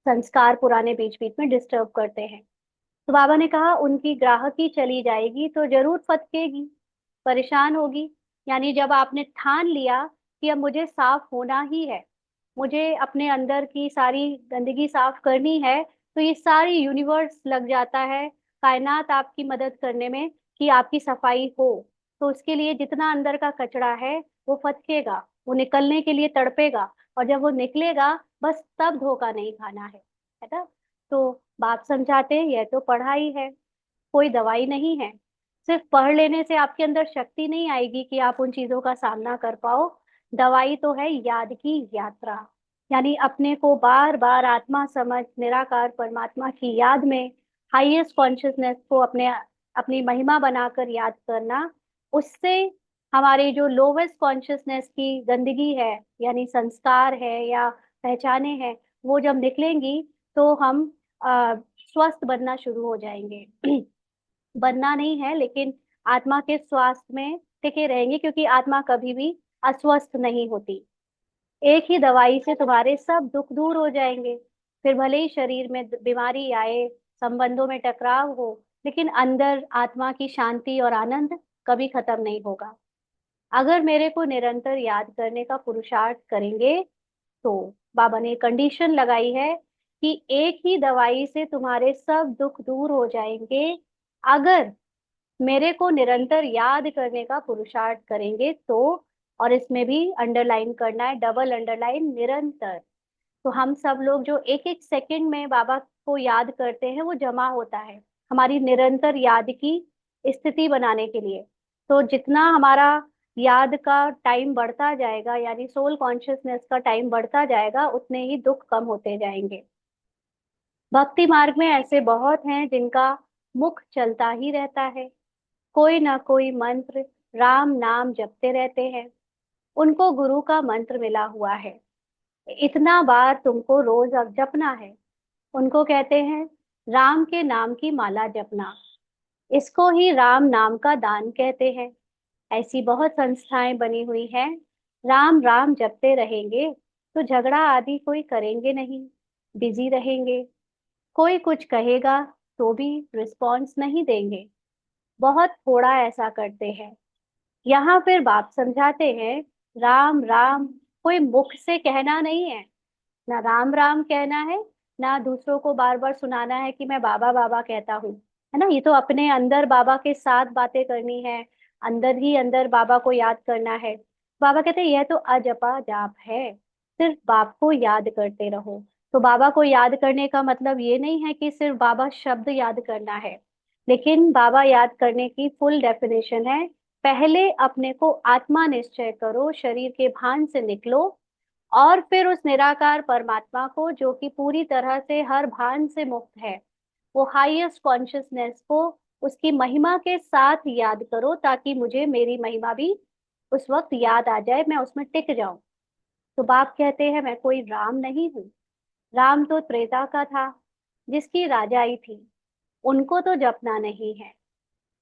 संस्कार पुराने बीच बीच में डिस्टर्ब करते हैं। तो बाबा ने कहा उनकी ग्राहकी चली जाएगी तो जरूर फटकेगी, परेशान होगी। यानी जब आपने ठान लिया कि अब मुझे साफ होना ही है, मुझे अपने अंदर की सारी गंदगी साफ करनी है, तो ये सारी यूनिवर्स लग जाता है, कायनात आपकी मदद करने में कि आपकी सफाई हो। तो उसके लिए जितना अंदर का कचरा है वो फटकेगा, वो निकलने के लिए तड़पेगा, और जब वो निकलेगा बस तब धोखा नहीं खाना है ना। तो बाप समझाते हैं यह तो पढ़ाई है, कोई दवाई नहीं है। सिर्फ पढ़ लेने से आपके अंदर शक्ति नहीं आएगी कि आप उन चीजों का सामना कर पाओ। दवाई तो है याद की यात्रा, यानी अपने को बार बार आत्मा समझ निराकार परमात्मा की याद में, हाईएस्ट कॉन्शियसनेस को अपने अपनी महिमा बनाकर याद करना। उससे हमारी जो लोवेस्ट कॉन्शियसनेस की गंदगी है, यानी संस्कार है या पहचाने हैं, वो जब निकलेंगी तो हम स्वस्थ बनना शुरू हो जाएंगे। बनना नहीं है, लेकिन आत्मा के स्वास्थ्य में टिके रहेंगे, क्योंकि आत्मा कभी भी अस्वस्थ नहीं होती। एक ही दवाई से तुम्हारे सब दुख दूर हो जाएंगे। फिर भले ही शरीर में बीमारी आए, संबंधों में टकराव हो, लेकिन अंदर आत्मा की शांति और आनंद कभी खत्म नहीं होगा। अगर मेरे को निरंतर याद करने का पुरुषार्थ करेंगे, तो बाबा ने कंडीशन लगाई है कि एक ही दवाई से तुम्हारे सब दुख दूर हो जाएंगे, अगर मेरे को निरंतर याद करने का पुरुषार्थ करेंगे तो। और इसमें भी अंडरलाइन करना है, डबल अंडरलाइन, निरंतर। तो हम सब लोग जो एक एक सेकंड में बाबा को याद करते हैं, वो जमा होता है हमारी निरंतर याद की स्थिति बनाने के लिए। तो जितना हमारा याद का टाइम बढ़ता जाएगा, यानी सोल कॉन्शियसनेस का टाइम बढ़ता जाएगा, उतने ही दुख कम होते जाएंगे। भक्ति मार्ग में ऐसे बहुत हैं जिनका मुख चलता ही रहता है, कोई ना कोई मंत्र राम नाम जपते रहते हैं, उनको गुरु का मंत्र मिला हुआ है, इतना बार तुमको रोज अब जपना है। उनको कहते हैं राम के नाम की माला जपना, इसको ही राम नाम का दान कहते हैं। ऐसी बहुत संस्थाएं बनी हुई हैं। राम राम जपते रहेंगे तो झगड़ा आदि कोई करेंगे नहीं, बिजी रहेंगे। कोई कुछ कहेगा तो भी रिस्पॉन्स नहीं देंगे, बहुत थोड़ा ऐसा करते हैं। यहाँ फिर बाप समझाते हैं राम राम कोई मुख से कहना नहीं है, ना राम राम कहना है, ना दूसरों को बार बार सुनाना है कि मैं बाबा बाबा कहता हूँ, है ना। ये तो अपने अंदर बाबा के साथ बातें करनी है, अंदर ही अंदर बाबा को याद करना है। बाबा कहते हैं यह तो अजपा जाप है, सिर्फ बाप को याद करते रहो। तो बाबा को याद करने का मतलब ये नहीं है कि सिर्फ बाबा शब्द याद करना है, लेकिन बाबा याद करने की फुल डेफिनेशन है, पहले अपने को आत्मा निश्चय करो, शरीर के भान से निकलो, और फिर उस निराकार परमात्मा को जो कि पूरी तरह से हर भान से मुक्त है, वो हाईएस्ट कॉन्शियसनेस को उसकी महिमा के साथ याद करो, ताकि मुझे मेरी महिमा भी उस वक्त याद आ जाए, मैं उसमें टिक जाऊं। तो बाप कहते हैं मैं कोई राम नहीं हूँ, राम तो त्रेता का था, जिसकी राजाई थी, उनको तो जपना नहीं है।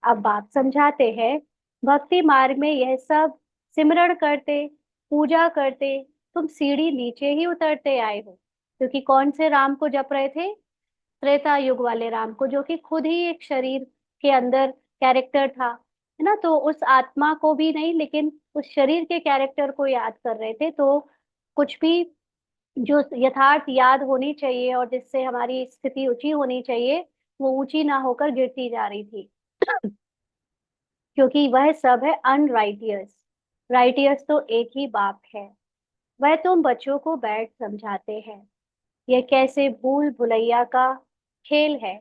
अब बाप समझाते हैं भक्ति मार्ग में यह सब सिमरण करते, पूजा करते, तुम सीढ़ी नीचे ही उतरते आए हो। क्योंकि कौन से राम को जप रहे थे? त्रेता युग वाले राम को, जो कि खुद ही एक शरीर के अंदर कैरेक्टर था, है ना। तो उस आत्मा को भी नहीं, लेकिन उस शरीर के कैरेक्टर को याद कर रहे थे। तो कुछ भी जो यथार्थ याद होनी चाहिए और जिससे हमारी स्थिति ऊंची होनी चाहिए, वो ऊंची ना होकर गिरती जा रही थी। क्योंकि वह सब है अनराइटियस, राइटियस तो एक ही बाप है। वह तुम बच्चों को बैठ समझाते हैं, यह कैसे भूल भुलैया का खेल है।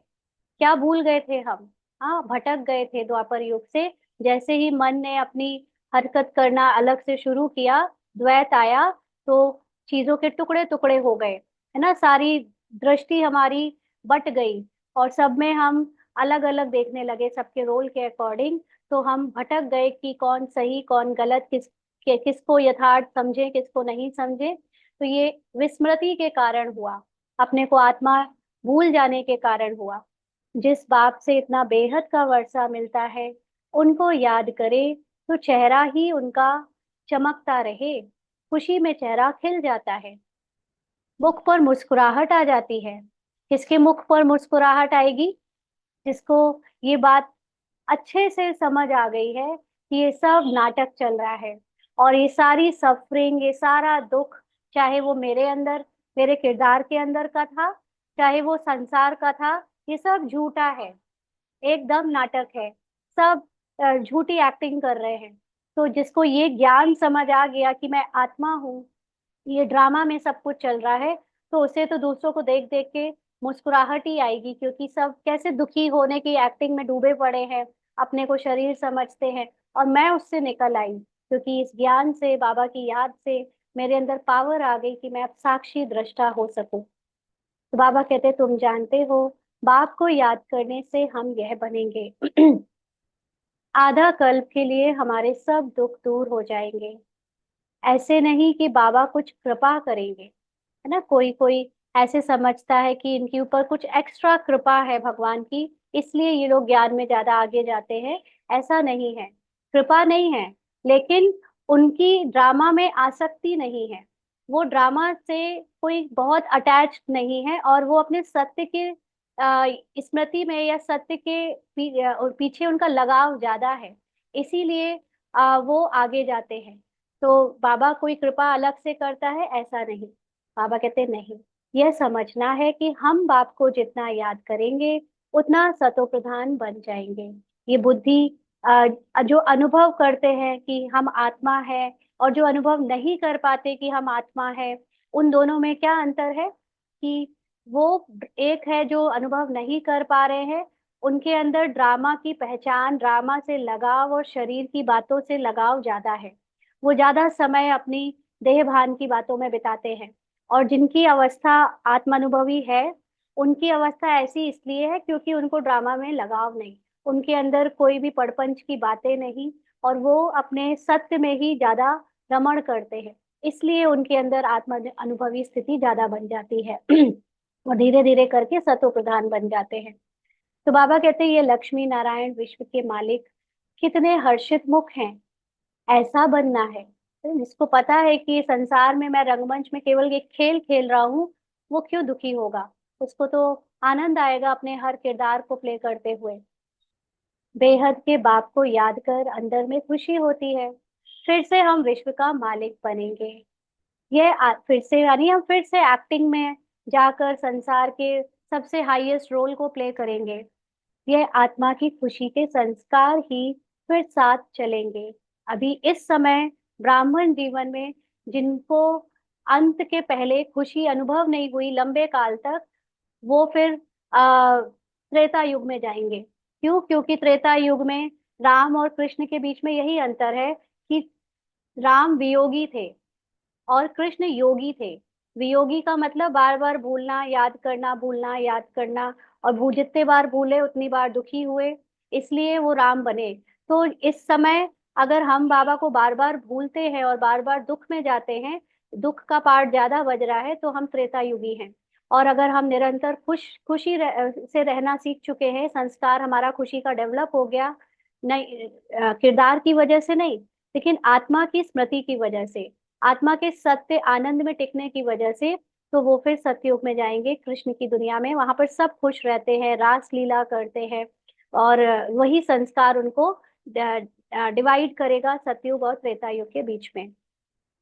क्या भूल गए थे हम? हाँ, भटक गए थे द्वापर युग से। जैसे ही मन ने अपनी हरकत करना अलग से शुरू किया, द्वैत आया, तो चीजों के टुकड़े टुकड़े हो गए, है ना। सारी दृष्टि हमारी बट गई, और सब में हम अलग अलग देखने लगे, सबके रोल के अकॉर्डिंग। तो हम भटक गए कि कौन सही कौन गलत, किसको यथार्थ समझे किसको नहीं समझे। तो ये विस्मृति के कारण हुआ, अपने को आत्मा भूल जाने के कारण हुआ। जिस बाप से इतना बेहद का वर्षा मिलता है, उनको याद करे तो चेहरा ही उनका चमकता रहे, खुशी में चेहरा खिल जाता है, मुख पर मुस्कुराहट आ जाती है। किसके मुख पर मुस्कुराहट आएगी? जिसको ये बात अच्छे से समझ आ गई है कि ये सब नाटक चल रहा है, और ये सारी सफरिंग, ये सारा दुख, चाहे वो मेरे अंदर, मेरे किरदार के अंदर का था, चाहे वो संसार का था, ये सब झूठा है, एकदम नाटक है। सब झूठी एक्टिंग कर रहे हैं। तो जिसको ये ज्ञान समझ आ गया कि मैं आत्मा हूँ, ये ड्रामा में सब कुछ चल रहा है, तो उसे तो दूसरों को देख देख के मुस्कुराहट ही आएगी, क्योंकि सब कैसे दुखी होने की एक्टिंग में डूबे पड़े हैं, अपने को शरीर समझते हैं। और मैं उससे निकल आई, क्योंकि इस ज्ञान से, बाबा की याद से मेरे अंदर पावर आ गई कि मैं अब साक्षी दृष्टा हो सकूं। तो बाबा कहते तुम जानते हो, बाप को याद करने से हम यह बनेंगे। आधा कल्प के लिए हमारे सब दुख दूर हो जाएंगे। ऐसे नहीं कि बाबा कुछ कृपा करेंगे, है ना। कोई कोई ऐसे समझता है कि इनके ऊपर कुछ एक्स्ट्रा कृपा है भगवान की, इसलिए ये लोग ज्ञान में ज्यादा आगे जाते हैं। ऐसा नहीं है, कृपा नहीं है, लेकिन उनकी ड्रामा में आसक्ति नहीं है। वो ड्रामा से कोई बहुत अटैच्ड नहीं है, और वो अपने सत्य के स्मृति में या सत्य के पीछे उनका लगाव ज्यादा है, इसीलिए वो आगे जाते हैं। तो बाबा कोई कृपा अलग से करता है, ऐसा नहीं। बाबा कहते नहीं, यह समझना है कि हम बाप को जितना याद करेंगे, उतना सतो प्रधान बन जाएंगे। ये बुद्धि जो अनुभव करते हैं कि हम आत्मा है, और जो अनुभव नहीं कर पाते कि हम आत्मा है, उन दोनों में क्या अंतर है? कि वो एक है जो अनुभव नहीं कर पा रहे हैं, उनके अंदर ड्रामा की पहचान, ड्रामा से लगाव और शरीर की बातों से लगाव ज्यादा है। वो ज्यादा समय अपनी देह भान की बातों में बिताते हैं। और जिनकी अवस्था आत्मानुभवी है, उनकी अवस्था ऐसी इसलिए है क्योंकि उनको ड्रामा में लगाव नहीं, उनके अंदर कोई भी पड़पंच की बातें नहीं, और वो अपने सत्य में ही ज्यादा रमण करते हैं, इसलिए उनके अंदर आत्मा अनुभवी स्थिति ज्यादा बन जाती है। और धीरे धीरे करके सतो प्रधान बन जाते हैं। तो बाबा कहते हैं ये लक्ष्मी नारायण विश्व के मालिक कितने हर्षित मुख हैं, ऐसा बनना है। तो जिसको पता है कि संसार में मैं रंगमंच में केवल एक खेल खेल रहा हूँ, वो क्यों दुखी होगा? उसको तो आनंद आएगा अपने हर किरदार को प्ले करते हुए। बेहद के बाप को याद कर अंदर में खुशी होती है, फिर से हम विश्व का मालिक बनेंगे। फिर से यानी हम फिर से एक्टिंग में जाकर संसार के सबसे हाईएस्ट रोल को प्ले करेंगे। यह आत्मा की खुशी के संस्कार ही फिर साथ चलेंगे। अभी इस समय ब्राह्मण जीवन में जिनको अंत के पहले खुशी अनुभव नहीं हुई लंबे काल तक, वो फिर त्रेता युग में जाएंगे। क्यों? क्योंकि त्रेता युग में राम और कृष्ण के बीच में यही अंतर है कि राम वियोगी थे और कृष्ण योगी थे। वियोगी का मतलब बार बार भूलना, याद करना, भूलना, याद करना, और भू जितने बार भूले उतनी बार दुखी हुए, इसलिए वो राम बने। तो इस समय अगर हम बाबा को बार बार भूलते हैं और बार बार दुख में जाते हैं, दुख का पार्ट ज्यादा बज रहा है, तो हम त्रेता युगी हैं। और अगर हम निरंतर से रहना सीख चुके हैं, संस्कार हमारा खुशी का डेवलप हो गया, नहीं किरदार की वजह से नहीं, लेकिन आत्मा की स्मृति की वजह से, आत्मा के सत्य आनंद में टिकने की वजह से, तो वो फिर सतयुग में जाएंगे, कृष्ण की दुनिया में। वहां पर सब खुश रहते हैं, रास लीला करते हैं, और वही संस्कार उनको डिवाइड करेगा सतयुग और त्रेता युग के बीच में।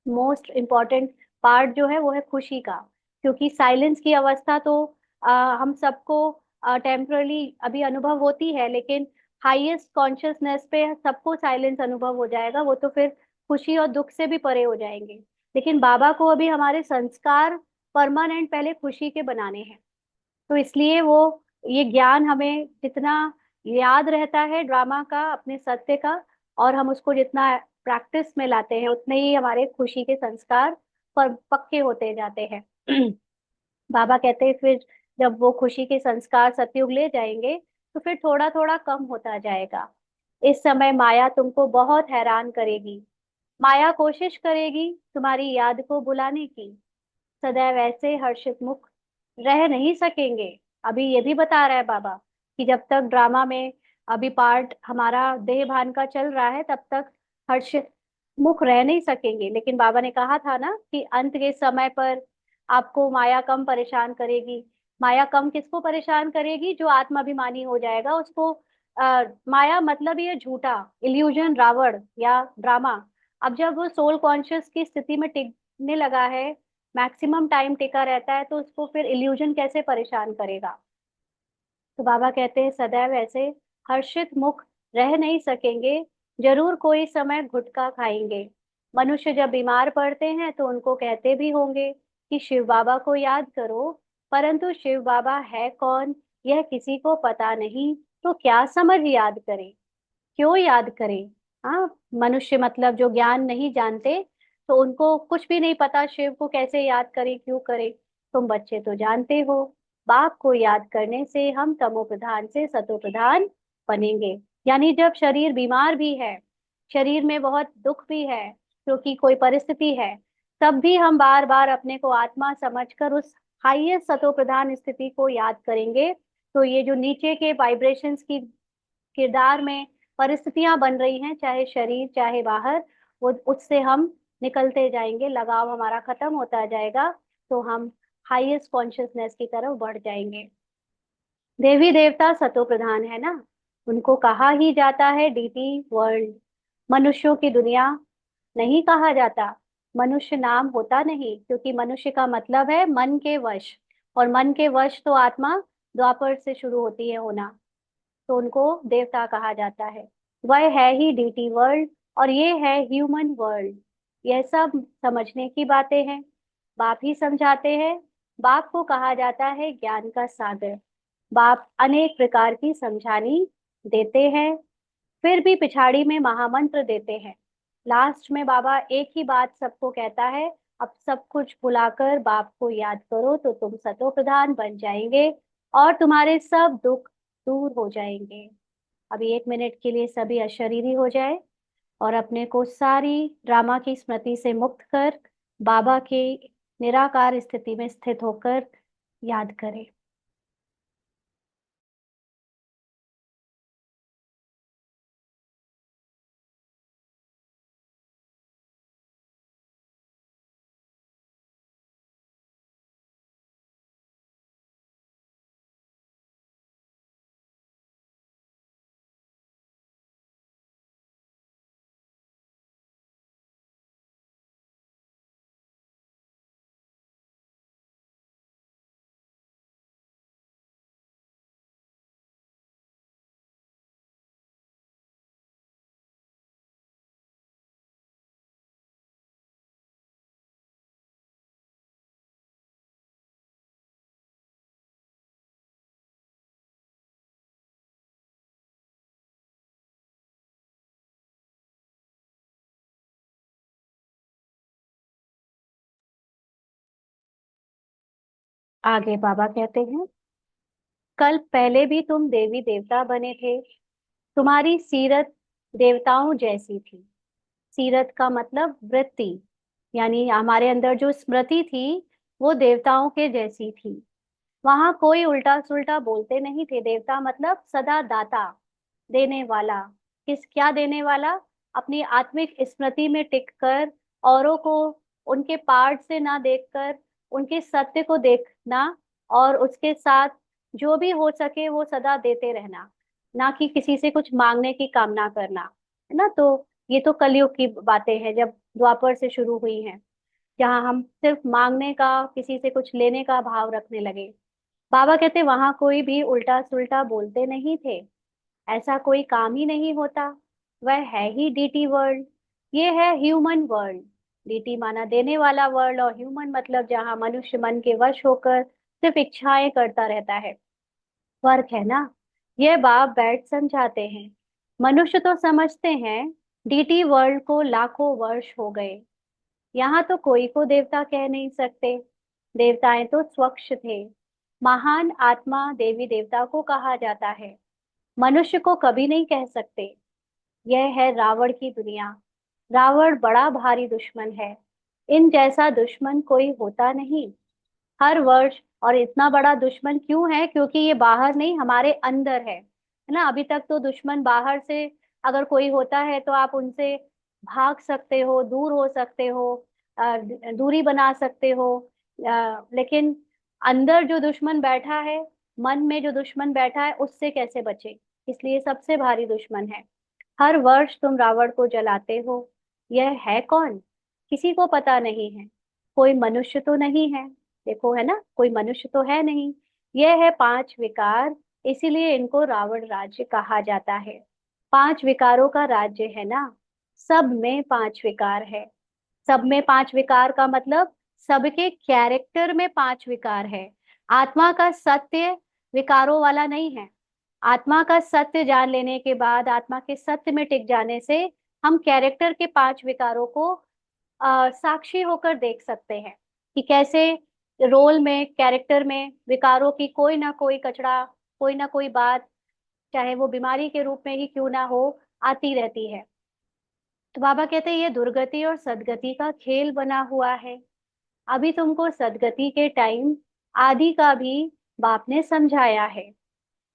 मोस्ट इम्पॉर्टेंट पार्ट जो है वो है खुशी का। क्योंकि साइलेंस की अवस्था तो हम सबको टेम्परली अभी अनुभव होती है, लेकिन हाईएस्ट कॉन्शियसनेस पे सबको साइलेंस अनुभव हो जाएगा, वो तो फिर खुशी और दुख से भी परे हो जाएंगे। लेकिन बाबा को अभी हमारे संस्कार परमानेंट पहले खुशी के बनाने हैं। तो इसलिए वो ये ज्ञान हमें जितना याद रहता है ड्रामा का, अपने सत्य का, और हम उसको जितना प्रैक्टिस में लाते हैं, उतने ही हमारे खुशी के संस्कार पर पक्के होते जाते हैं। बाबा कहते हैं फिर जब वो खुशी के संस्कार सतयुग ले जाएंगे, तो फिर थोड़ा थोड़ा कम होता जाएगा। इस समय माया तुमको बहुत हैरान करेगी। माया कोशिश करेगी तुम्हारी याद को बुलाने की। सदैव ऐसे हर्षित मुख रह नहीं सकेंगे। अभी ये भी बता रहा है बाबा कि जब तक ड्रामा में अभी पार्ट हमारा देह भान का चल रहा है, तब तक हर्षित मुख रह नहीं सकेंगे। लेकिन बाबा ने कहा था ना कि अंत के समय पर आपको माया कम परेशान करेगी। माया कम किसको परेशान करेगी? जो आत्माभिमानी हो जाएगा उसको। माया मतलब ये झूठा इल्यूजन, रावण या ड्रामा। अब जब वो सोल कॉन्शियस की स्थिति में टिकने लगा है, मैक्सिमम टाइम टिका रहता है, तो उसको फिर इल्यूजन कैसे परेशान करेगा? तो बाबा कहते हैं सदैव ऐसे हर्षित मुख रह नहीं सकेंगे, जरूर कोई समय घुटका खाएंगे। मनुष्य जब बीमार पड़ते हैं तो उनको कहते भी होंगे कि शिव बाबा को याद करो, परंतु शिव बाबा है कौन यह किसी को पता नहीं, तो क्या समझ याद करें, क्यों याद करें? हाँ, मनुष्य मतलब जो ज्ञान नहीं जानते, तो उनको कुछ भी नहीं पता शिव को कैसे याद करें, क्यों करें। तुम बच्चे तो जानते हो, बाप को याद करने से हम तमो प्रधान से सतो प्रधान बनेंगे। यानी जब शरीर बीमार भी है, शरीर में बहुत दुख भी है, क्योंकि कोई परिस्थिति है, तब भी हम बार बार अपने को आत्मा समझकर उस हाईएस्ट सतो प्रधान स्थिति को याद करेंगे। तो ये जो नीचे के वाइब्रेशंस की किरदार में परिस्थितियां बन रही हैं, चाहे शरीर चाहे बाहर, वो उससे हम निकलते जाएंगे, लगाव हमारा खत्म होता जाएगा, तो हम हाईएस्ट कॉन्शियसनेस की तरफ बढ़ जाएंगे। देवी देवता सतो प्रधान है ना, उनको कहा ही जाता है डीटी वर्ल्ड। मनुष्यों की दुनिया नहीं कहा जाता, मनुष्य नाम होता नहीं, क्योंकि मनुष्य का मतलब है मन के वश, और मन के वश तो आत्मा द्वापर से शुरू होती है होना, तो उनको देवता कहा जाता है। वह है ही डीटी वर्ल्ड, और ये है ह्यूमन वर्ल्ड। यह सब समझने की बातें हैं, बाप ही समझाते हैं। बाप को कहा जाता है ज्ञान का सागर। बाप अनेक प्रकार की समझानी देते हैं, फिर भी पिछाड़ी में महामंत्र देते हैं। लास्ट में बाबा एक ही बात सबको कहता है, अब सब कुछ भुलाकर बाप को याद करो, तो तुम सतो प्रधान बन जाएंगे और तुम्हारे सब दुख दूर हो जाएंगे। अभी 1 मिनट के लिए सभी अशरीरी हो जाए और अपने को सारी ड्रामा की स्मृति से मुक्त कर बाबा के निराकार स्थिति में स्थित होकर याद करें। आगे बाबा कहते हैं, कल पहले भी तुम देवी देवता बने थे। तुम्हारी सीरत देवताओं जैसी थी। सीरत का मतलब वृत्ति, यानी हमारे अंदर जो स्मृति थी वो देवताओं के जैसी थी। वहां कोई उल्टा सुल्टा बोलते नहीं थे। देवता मतलब सदा दाता, देने वाला। क्या देने वाला? अपनी आत्मिक स्मृति में टिककर, औरों को उनके पार्ट से ना देखकर उनके सत्य को देखना, और उसके साथ जो भी हो सके वो सदा देते रहना, ना कि किसी से कुछ मांगने की कामना करना, है ना। तो ये तो कलयुग की बातें हैं, जब द्वापर से शुरू हुई हैं, जहाँ हम सिर्फ मांगने का, किसी से कुछ लेने का भाव रखने लगे। बाबा कहते वहां कोई भी उल्टा सुल्टा बोलते नहीं थे। ऐसा कोई काम ही नहीं होता। वह है ही डीटी वर्ल्ड। ये है ह्यूमन वर्ल्ड। डीटी माना देने वाला वर्ल्ड, और ह्यूमन मतलब जहाँ मनुष्य मन के वश होकर सिर्फ इच्छाएं करता रहता है। फर्क है ना। यह बाप बैठ समझाते हैं। मनुष्य तो समझते हैं डीटी वर्ल्ड को लाखों वर्ष हो गए। यहाँ तो कोई को देवता कह नहीं सकते। देवताएं तो स्वच्छ थे। महान आत्मा देवी देवता को कहा जाता है, मनुष्य को कभी नहीं कह सकते। यह है रावण की दुनिया। रावण बड़ा भारी दुश्मन है। इन जैसा दुश्मन कोई होता नहीं। हर वर्ष, और इतना बड़ा दुश्मन क्यों है? क्योंकि ये बाहर नहीं, हमारे अंदर है ना। अभी तक तो दुश्मन बाहर से अगर कोई होता है तो आप उनसे भाग सकते हो, दूर हो सकते हो, दूरी बना सकते हो। लेकिन अंदर जो दुश्मन बैठा है, मन में जो दुश्मन बैठा है, उससे कैसे बचे? इसलिए सबसे भारी दुश्मन है। हर वर्ष तुम रावण को जलाते हो। यह है कौन? किसी को पता नहीं है। कोई मनुष्य तो नहीं है। देखो, है ना, कोई मनुष्य तो है नहीं। यह है पांच विकार। इसीलिए इनको रावण राज्य कहा जाता है। पांच विकारों का राज्य है ना। सब में पांच विकार है। सब में पांच विकार का मतलब सबके कैरेक्टर में पांच विकार है। आत्मा का सत्य विकारों वाला नहीं है। आत्मा का सत्य जान लेने के बाद, आत्मा के सत्य में टिक जाने से हम कैरेक्टर के पांच विकारों को साक्षी होकर देख सकते हैं कि कैसे रोल में, कैरेक्टर में विकारों की कोई ना कोई कचड़ा, कोई ना कोई बात, चाहे वो बीमारी के रूप में ही क्यों ना हो, आती रहती है। तो बाबा कहते हैं ये दुर्गति और सदगति का खेल बना हुआ है। अभी तुमको सदगति के टाइम आदि का भी बाप ने समझाया है,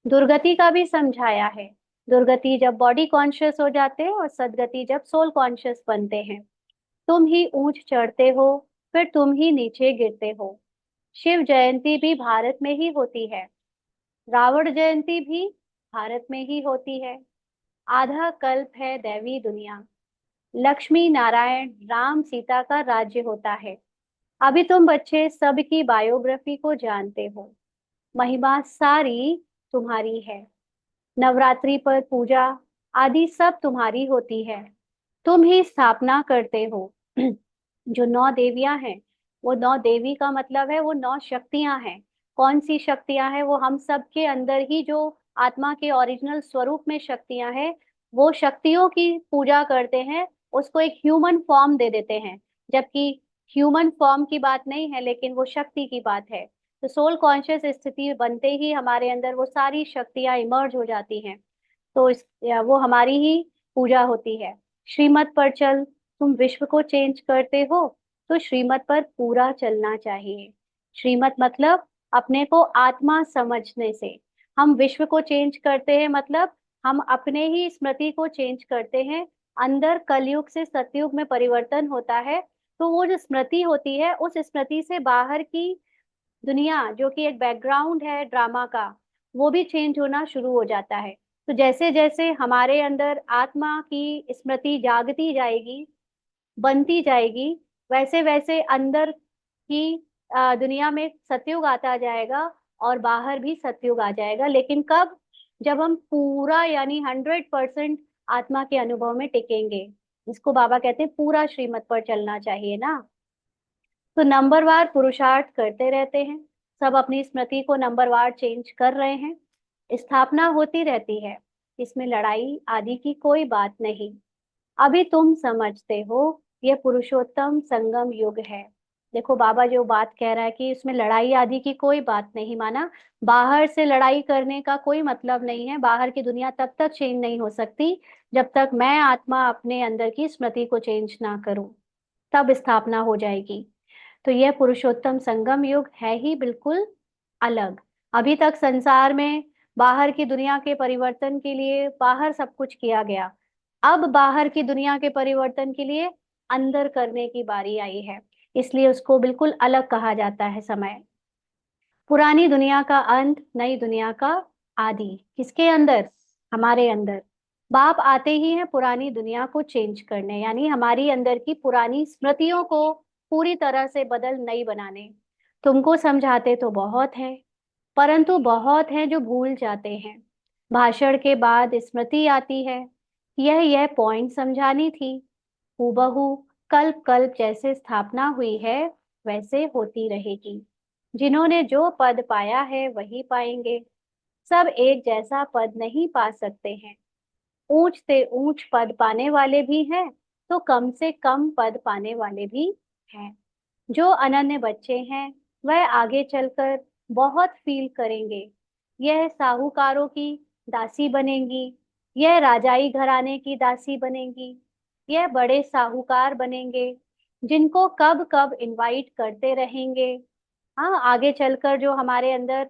दुर्गति का भी समझाया है। दुर्गति जब बॉडी कॉन्शियस हो जाते हैं, और सदगति जब सोल कॉन्शियस बनते हैं। तुम ही ऊंच चढ़ते हो, फिर तुम ही नीचे गिरते हो। शिव जयंती भी भारत में ही होती है। रावण जयंती भी भारत में ही होती है। आधा कल्प है दैवी दुनिया। लक्ष्मी नारायण राम सीता का राज्य होता है। अभी तुम बच्चे सबकी बायोग्राफी को जानते हो। महिमा सारी तुम्हारी है। नवरात्रि पर पूजा आदि सब तुम्हारी होती है। तुम ही स्थापना करते हो। जो नौ देवियां हैं, वो नौ देवी का मतलब है वो नौ शक्तियां हैं। कौन सी शक्तियां हैं? वो हम सब के अंदर ही जो आत्मा के ओरिजिनल स्वरूप में शक्तियां हैं, वो शक्तियों की पूजा करते हैं। उसको एक ह्यूमन फॉर्म दे देते हैं, जबकि ह्यूमन फॉर्म की बात नहीं है, लेकिन वो शक्ति की बात है। तो सोल कॉन्शियस स्थिति बनते ही हमारे अंदर वो सारी शक्तियां इमर्ज हो जाती हैं। तो वो हमारी ही पूजा होती है। श्रीमत पर चल। तुम विश्व को चेंज करते हो, तो श्रीमत पर पूरा चलना चाहिए। श्रीमत मतलब अपने को आत्मा समझने से हम विश्व को चेंज करते हैं, मतलब हम अपने ही स्मृति को चेंज करते हैं। अंदर कलयुग से सतयुग में परिवर्तन होता है। तो वो जो स्मृति होती है, उस स्मृति से बाहर की दुनिया, जो कि एक बैकग्राउंड है ड्रामा का, वो भी चेंज होना शुरू हो जाता है। तो जैसे जैसे हमारे अंदर आत्मा की स्मृति जागती जाएगी, बनती जाएगी, वैसे वैसे अंदर की दुनिया में सतयुग आता जाएगा, और बाहर भी सतयुग आ जाएगा। लेकिन कब? जब हम पूरा, यानी 100% आत्मा के अनुभव में टिकेंगे। इसको बाबा कहते हैं पूरा श्रीमत पर चलना चाहिए ना। तो नंबरवार पुरुषार्थ करते रहते हैं। सब अपनी स्मृति को नंबरवार चेंज कर रहे हैं। स्थापना होती रहती है। इसमें लड़ाई आदि की कोई बात नहीं। अभी तुम समझते हो ये पुरुषोत्तम संगम युग है। देखो बाबा जो बात कह रहा है कि इसमें लड़ाई आदि की कोई बात नहीं माना। बाहर से लड़ाई करने का कोई मतलब नहीं है। बाहर की दुनिया तब तक चेंज नहीं हो सकती जब तक मैं आत्मा अपने अंदर की स्मृति को चेंज ना करूं, तब स्थापना हो जाएगी। तो यह पुरुषोत्तम संगम युग है ही बिल्कुल अलग। अभी तक संसार में बाहर की दुनिया के परिवर्तन के लिए बाहर सब कुछ किया गया। अब बाहर की दुनिया के परिवर्तन के लिए अंदर करने की बारी आई है। इसलिए उसको बिल्कुल अलग कहा जाता है समय। पुरानी दुनिया का अंत, नई दुनिया का आदि। किसके अंदर? हमारे अंदर। बाप आते ही हैं पुरानी दुनिया को चेंज करने, यानी हमारी अंदर की पुरानी स्मृतियों को पूरी तरह से बदल नई बनाने। तुमको समझाते तो बहुत है, परंतु बहुत हैं जो भूल जाते हैं। भाषण के बाद स्मृति आती है, यह पॉइंट समझानी थी। हूबहू कल्प कल्प जैसे स्थापना हुई है वैसे होती रहेगी। जिन्होंने जो पद पाया है वही पाएंगे। सब एक जैसा पद नहीं पा सकते हैं। ऊंच से ऊंच पद पाने वाले भी हैं, तो कम से कम पद पाने वाले भी हैं। जो अनन्य बच्चे हैं वह आगे चलकर बहुत फील करेंगे। यह साहूकारों की दासी बनेंगी, यह राजाई घराने की दासी बनेंगी, यह बड़े साहूकार बनेंगे जिनको कब कब इनवाइट करते रहेंगे। हाँ, आगे चलकर जो हमारे अंदर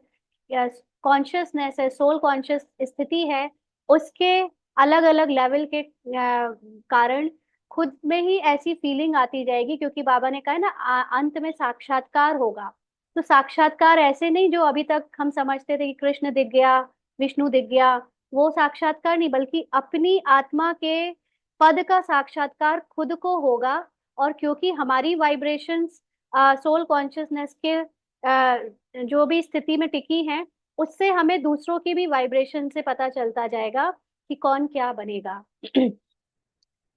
कॉन्शियसनेस है, सोल कॉन्शियस स्थिति है, उसके अलग अलग लेवल के कारण खुद में ही ऐसी फीलिंग आती जाएगी। क्योंकि बाबा ने कहा है ना, अंत में साक्षात्कार होगा। तो साक्षात्कार ऐसे नहीं जो अभी तक हम समझते थे कि कृष्ण दिख गया, विष्णु दिख गया, वो साक्षात्कार नहीं, बल्कि अपनी आत्मा के पद का साक्षात्कार खुद को होगा। और क्योंकि हमारी वाइब्रेशंस सोल कॉन्शियसनेस के जो भी स्थिति में टिकी हैं, उससे हमें दूसरों की भी वाइब्रेशन से पता चलता जाएगा कि कौन क्या बनेगा।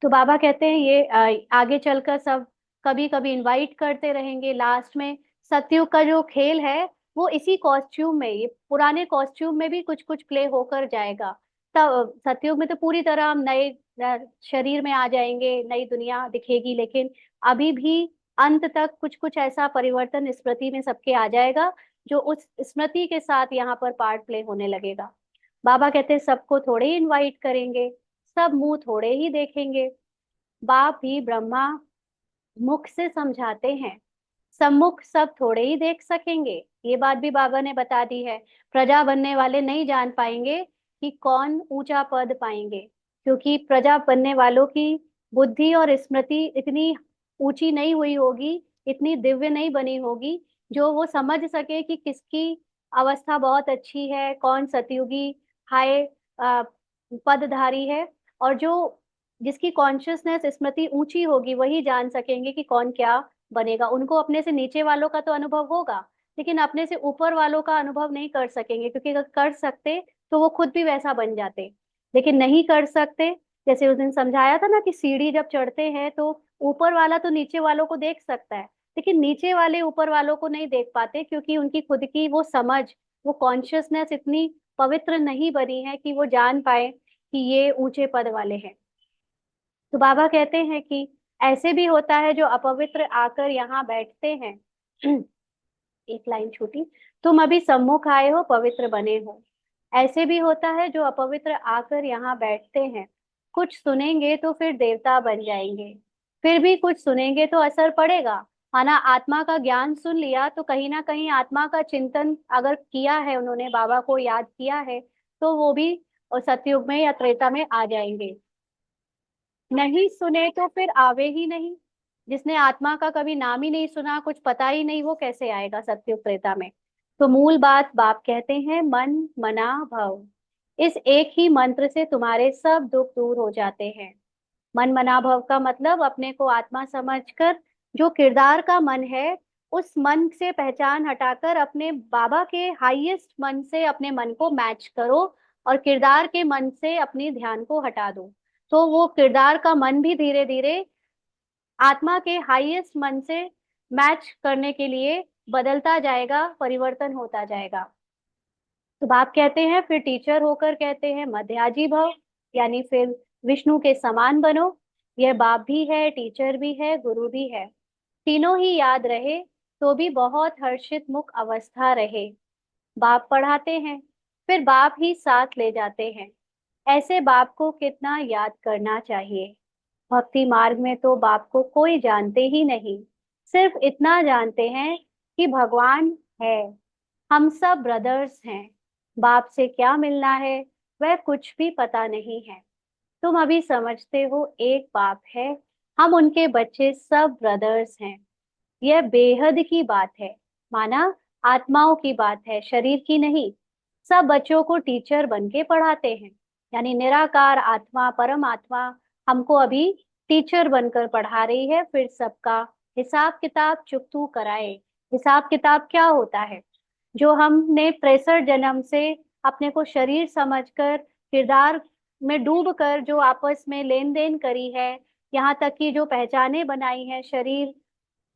तो बाबा कहते हैं ये आगे चलकर सब कभी कभी इनवाइट करते रहेंगे। लास्ट में सतयुग का जो खेल है वो इसी कॉस्ट्यूम में, ये पुराने कॉस्ट्यूम में भी कुछ कुछ प्ले होकर जाएगा। तब सतयुग में तो पूरी तरह हम नए शरीर में आ जाएंगे, नई दुनिया दिखेगी। लेकिन अभी भी अंत तक कुछ कुछ ऐसा परिवर्तन स्मृति में सबके आ जाएगा जो उस स्मृति के साथ यहाँ पर पार्ट प्ले होने लगेगा। बाबा कहते हैं सबको थोड़े ही इनवाइट करेंगे, सब मुंह थोड़े ही देखेंगे। बाप भी ब्रह्मा मुख से समझाते हैं, सम्मुख सब थोड़े ही देख सकेंगे। ये बात भी बाबा ने बता दी है। प्रजा बनने वाले नहीं जान पाएंगे कि कौन ऊंचा पद पाएंगे, क्योंकि प्रजा बनने वालों की बुद्धि और स्मृति इतनी ऊंची नहीं हुई होगी, इतनी दिव्य नहीं बनी होगी जो वो समझ सके कि किसकी अवस्था बहुत अच्छी है, कौन सतयुगी हाई पदधारी है। और जो जिसकी कॉन्शियसनेस स्मृति ऊंची होगी वही जान सकेंगे कि कौन क्या बनेगा। उनको अपने से नीचे वालों का तो अनुभव होगा, लेकिन अपने से ऊपर वालों का अनुभव नहीं कर सकेंगे, क्योंकि अगर कर सकते तो वो खुद भी वैसा बन जाते। लेकिन नहीं कर सकते। जैसे उस दिन समझाया था ना कि सीढ़ी जब चढ़ते हैं तो ऊपर वाला तो नीचे वालों को देख सकता है, लेकिन नीचे वाले ऊपर वालों को नहीं देख पाते, क्योंकि उनकी खुद की वो समझ, वो कॉन्शियसनेस इतनी पवित्र नहीं बनी है कि वो जान पाए कि ये ऊंचे पद वाले हैं। तो बाबा कहते हैं कि ऐसे भी होता है जो अपवित्र आकर यहाँ बैठते हैं। एक लाइन छूटी। तुम अभी सम्मुख आए हो, पवित्र बने हो। ऐसे भी होता है जो अपवित्र आकर यहाँ बैठते हैं। कुछ सुनेंगे तो फिर देवता बन जाएंगे, फिर भी कुछ सुनेंगे तो असर पड़ेगा। माना आत्मा का ज्ञान सुन लिया तो कहीं ना कहीं आत्मा का चिंतन अगर किया है, उन्होंने बाबा को याद किया है, तो वो भी सतयुग में या त्रेता में आ जाएंगे। नहीं सुने तो फिर आवे ही नहीं। जिसने आत्मा का कभी नाम ही नहीं सुना, कुछ पता ही नहीं, वो कैसे आएगा सत्युग त्रेता में। तो मूल बात बाप कहते हैं, मन मना भव। इस एक ही मंत्र से तुम्हारे सब दुख दूर हो जाते हैं। मन मना भव का मतलब अपने को आत्मा समझकर जो किरदार का मन है, उस मन से पहचान हटाकर अपने बाबा के हाईएस्ट मन से अपने मन को मैच करो, और किरदार के मन से अपने ध्यान को हटा दो। तो वो किरदार का मन भी धीरे धीरे आत्मा के हाईएस्ट मन से मैच करने के लिए बदलता जाएगा, परिवर्तन होता जाएगा। तो बाप कहते हैं फिर टीचर होकर कहते हैं मध्याजी भव, यानी फिर विष्णु के समान बनो। यह बाप भी है, टीचर भी है, गुरु भी है। तीनों ही याद रहे तो भी बहुत हर्षित मुख अवस्था रहे। बाप पढ़ाते हैं, फिर बाप ही साथ ले जाते हैं। ऐसे बाप को कितना याद करना चाहिए। भक्ति मार्ग में तो बाप को कोई जानते ही नहीं, सिर्फ इतना जानते हैं कि भगवान है, हम सब ब्रदर्स हैं। बाप से क्या मिलना है वह कुछ भी पता नहीं है। तुम अभी समझते हो एक बाप है, हम उनके बच्चे सब ब्रदर्स हैं। यह बेहद की बात है, माना आत्माओं की बात है, शरीर की नहीं। सब बच्चों को टीचर बन के पढ़ाते हैं, यानी निराकार आत्मा परम आत्मा हमको अभी टीचर बनकर पढ़ा रही है। फिर सबका हिसाब किताब चुकतू कराए। हिसाब किताब क्या होता है? जो हमने 63 जन्म से अपने को शरीर समझकर किरदार में डूब कर जो आपस में लेन देन करी है, यहाँ तक कि जो पहचाने बनाई है शरीर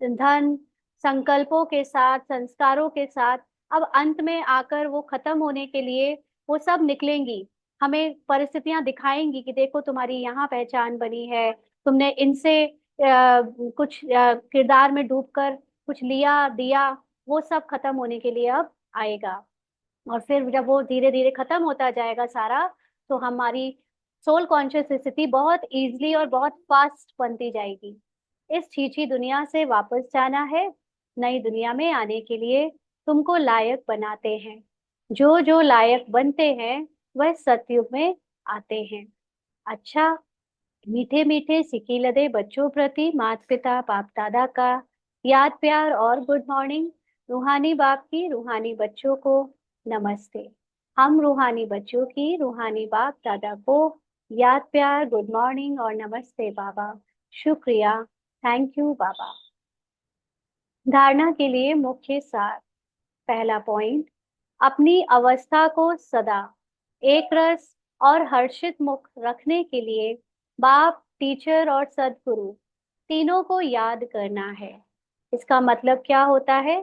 धन संकल्पों के साथ संस्कारों के साथ, अब अंत में आकर वो खत्म होने के लिए वो सब निकलेंगी। हमें परिस्थितियां दिखाएंगी कि देखो तुम्हारी यहाँ पहचान बनी है, तुमने इनसे कुछ किरदार में डूबकर कुछ लिया दिया, वो सब खत्म होने के लिए अब आएगा। और फिर जब वो धीरे धीरे खत्म होता जाएगा सारा, तो हमारी सोल कॉन्शियस स्थिति बहुत इजीली और बहुत फास्ट बनती जाएगी। इस छीछी दुनिया से वापस जाना है, नई दुनिया में आने के लिए तुमको लायक बनाते हैं। जो जो लायक बनते हैं वह सतयुग में आते हैं। अच्छा, मीठे मीठे सिकी लदे बच्चों प्रति माता पिता बाप दादा का याद प्यार और गुड मॉर्निंग। रूहानी बाप की रूहानी बच्चों को नमस्ते। हम रूहानी बच्चों की रूहानी बाप दादा को याद प्यार गुड मॉर्निंग और नमस्ते बाबा। शुक्रिया, थैंक यू बाबा। धारणा के लिए मुख्य सार। पहला पॉइंट, अपनी अवस्था को सदा एक रस और हर्षित मुख रखने के लिए बाप टीचर और सदगुरु तीनों को याद करना है। इसका मतलब क्या होता है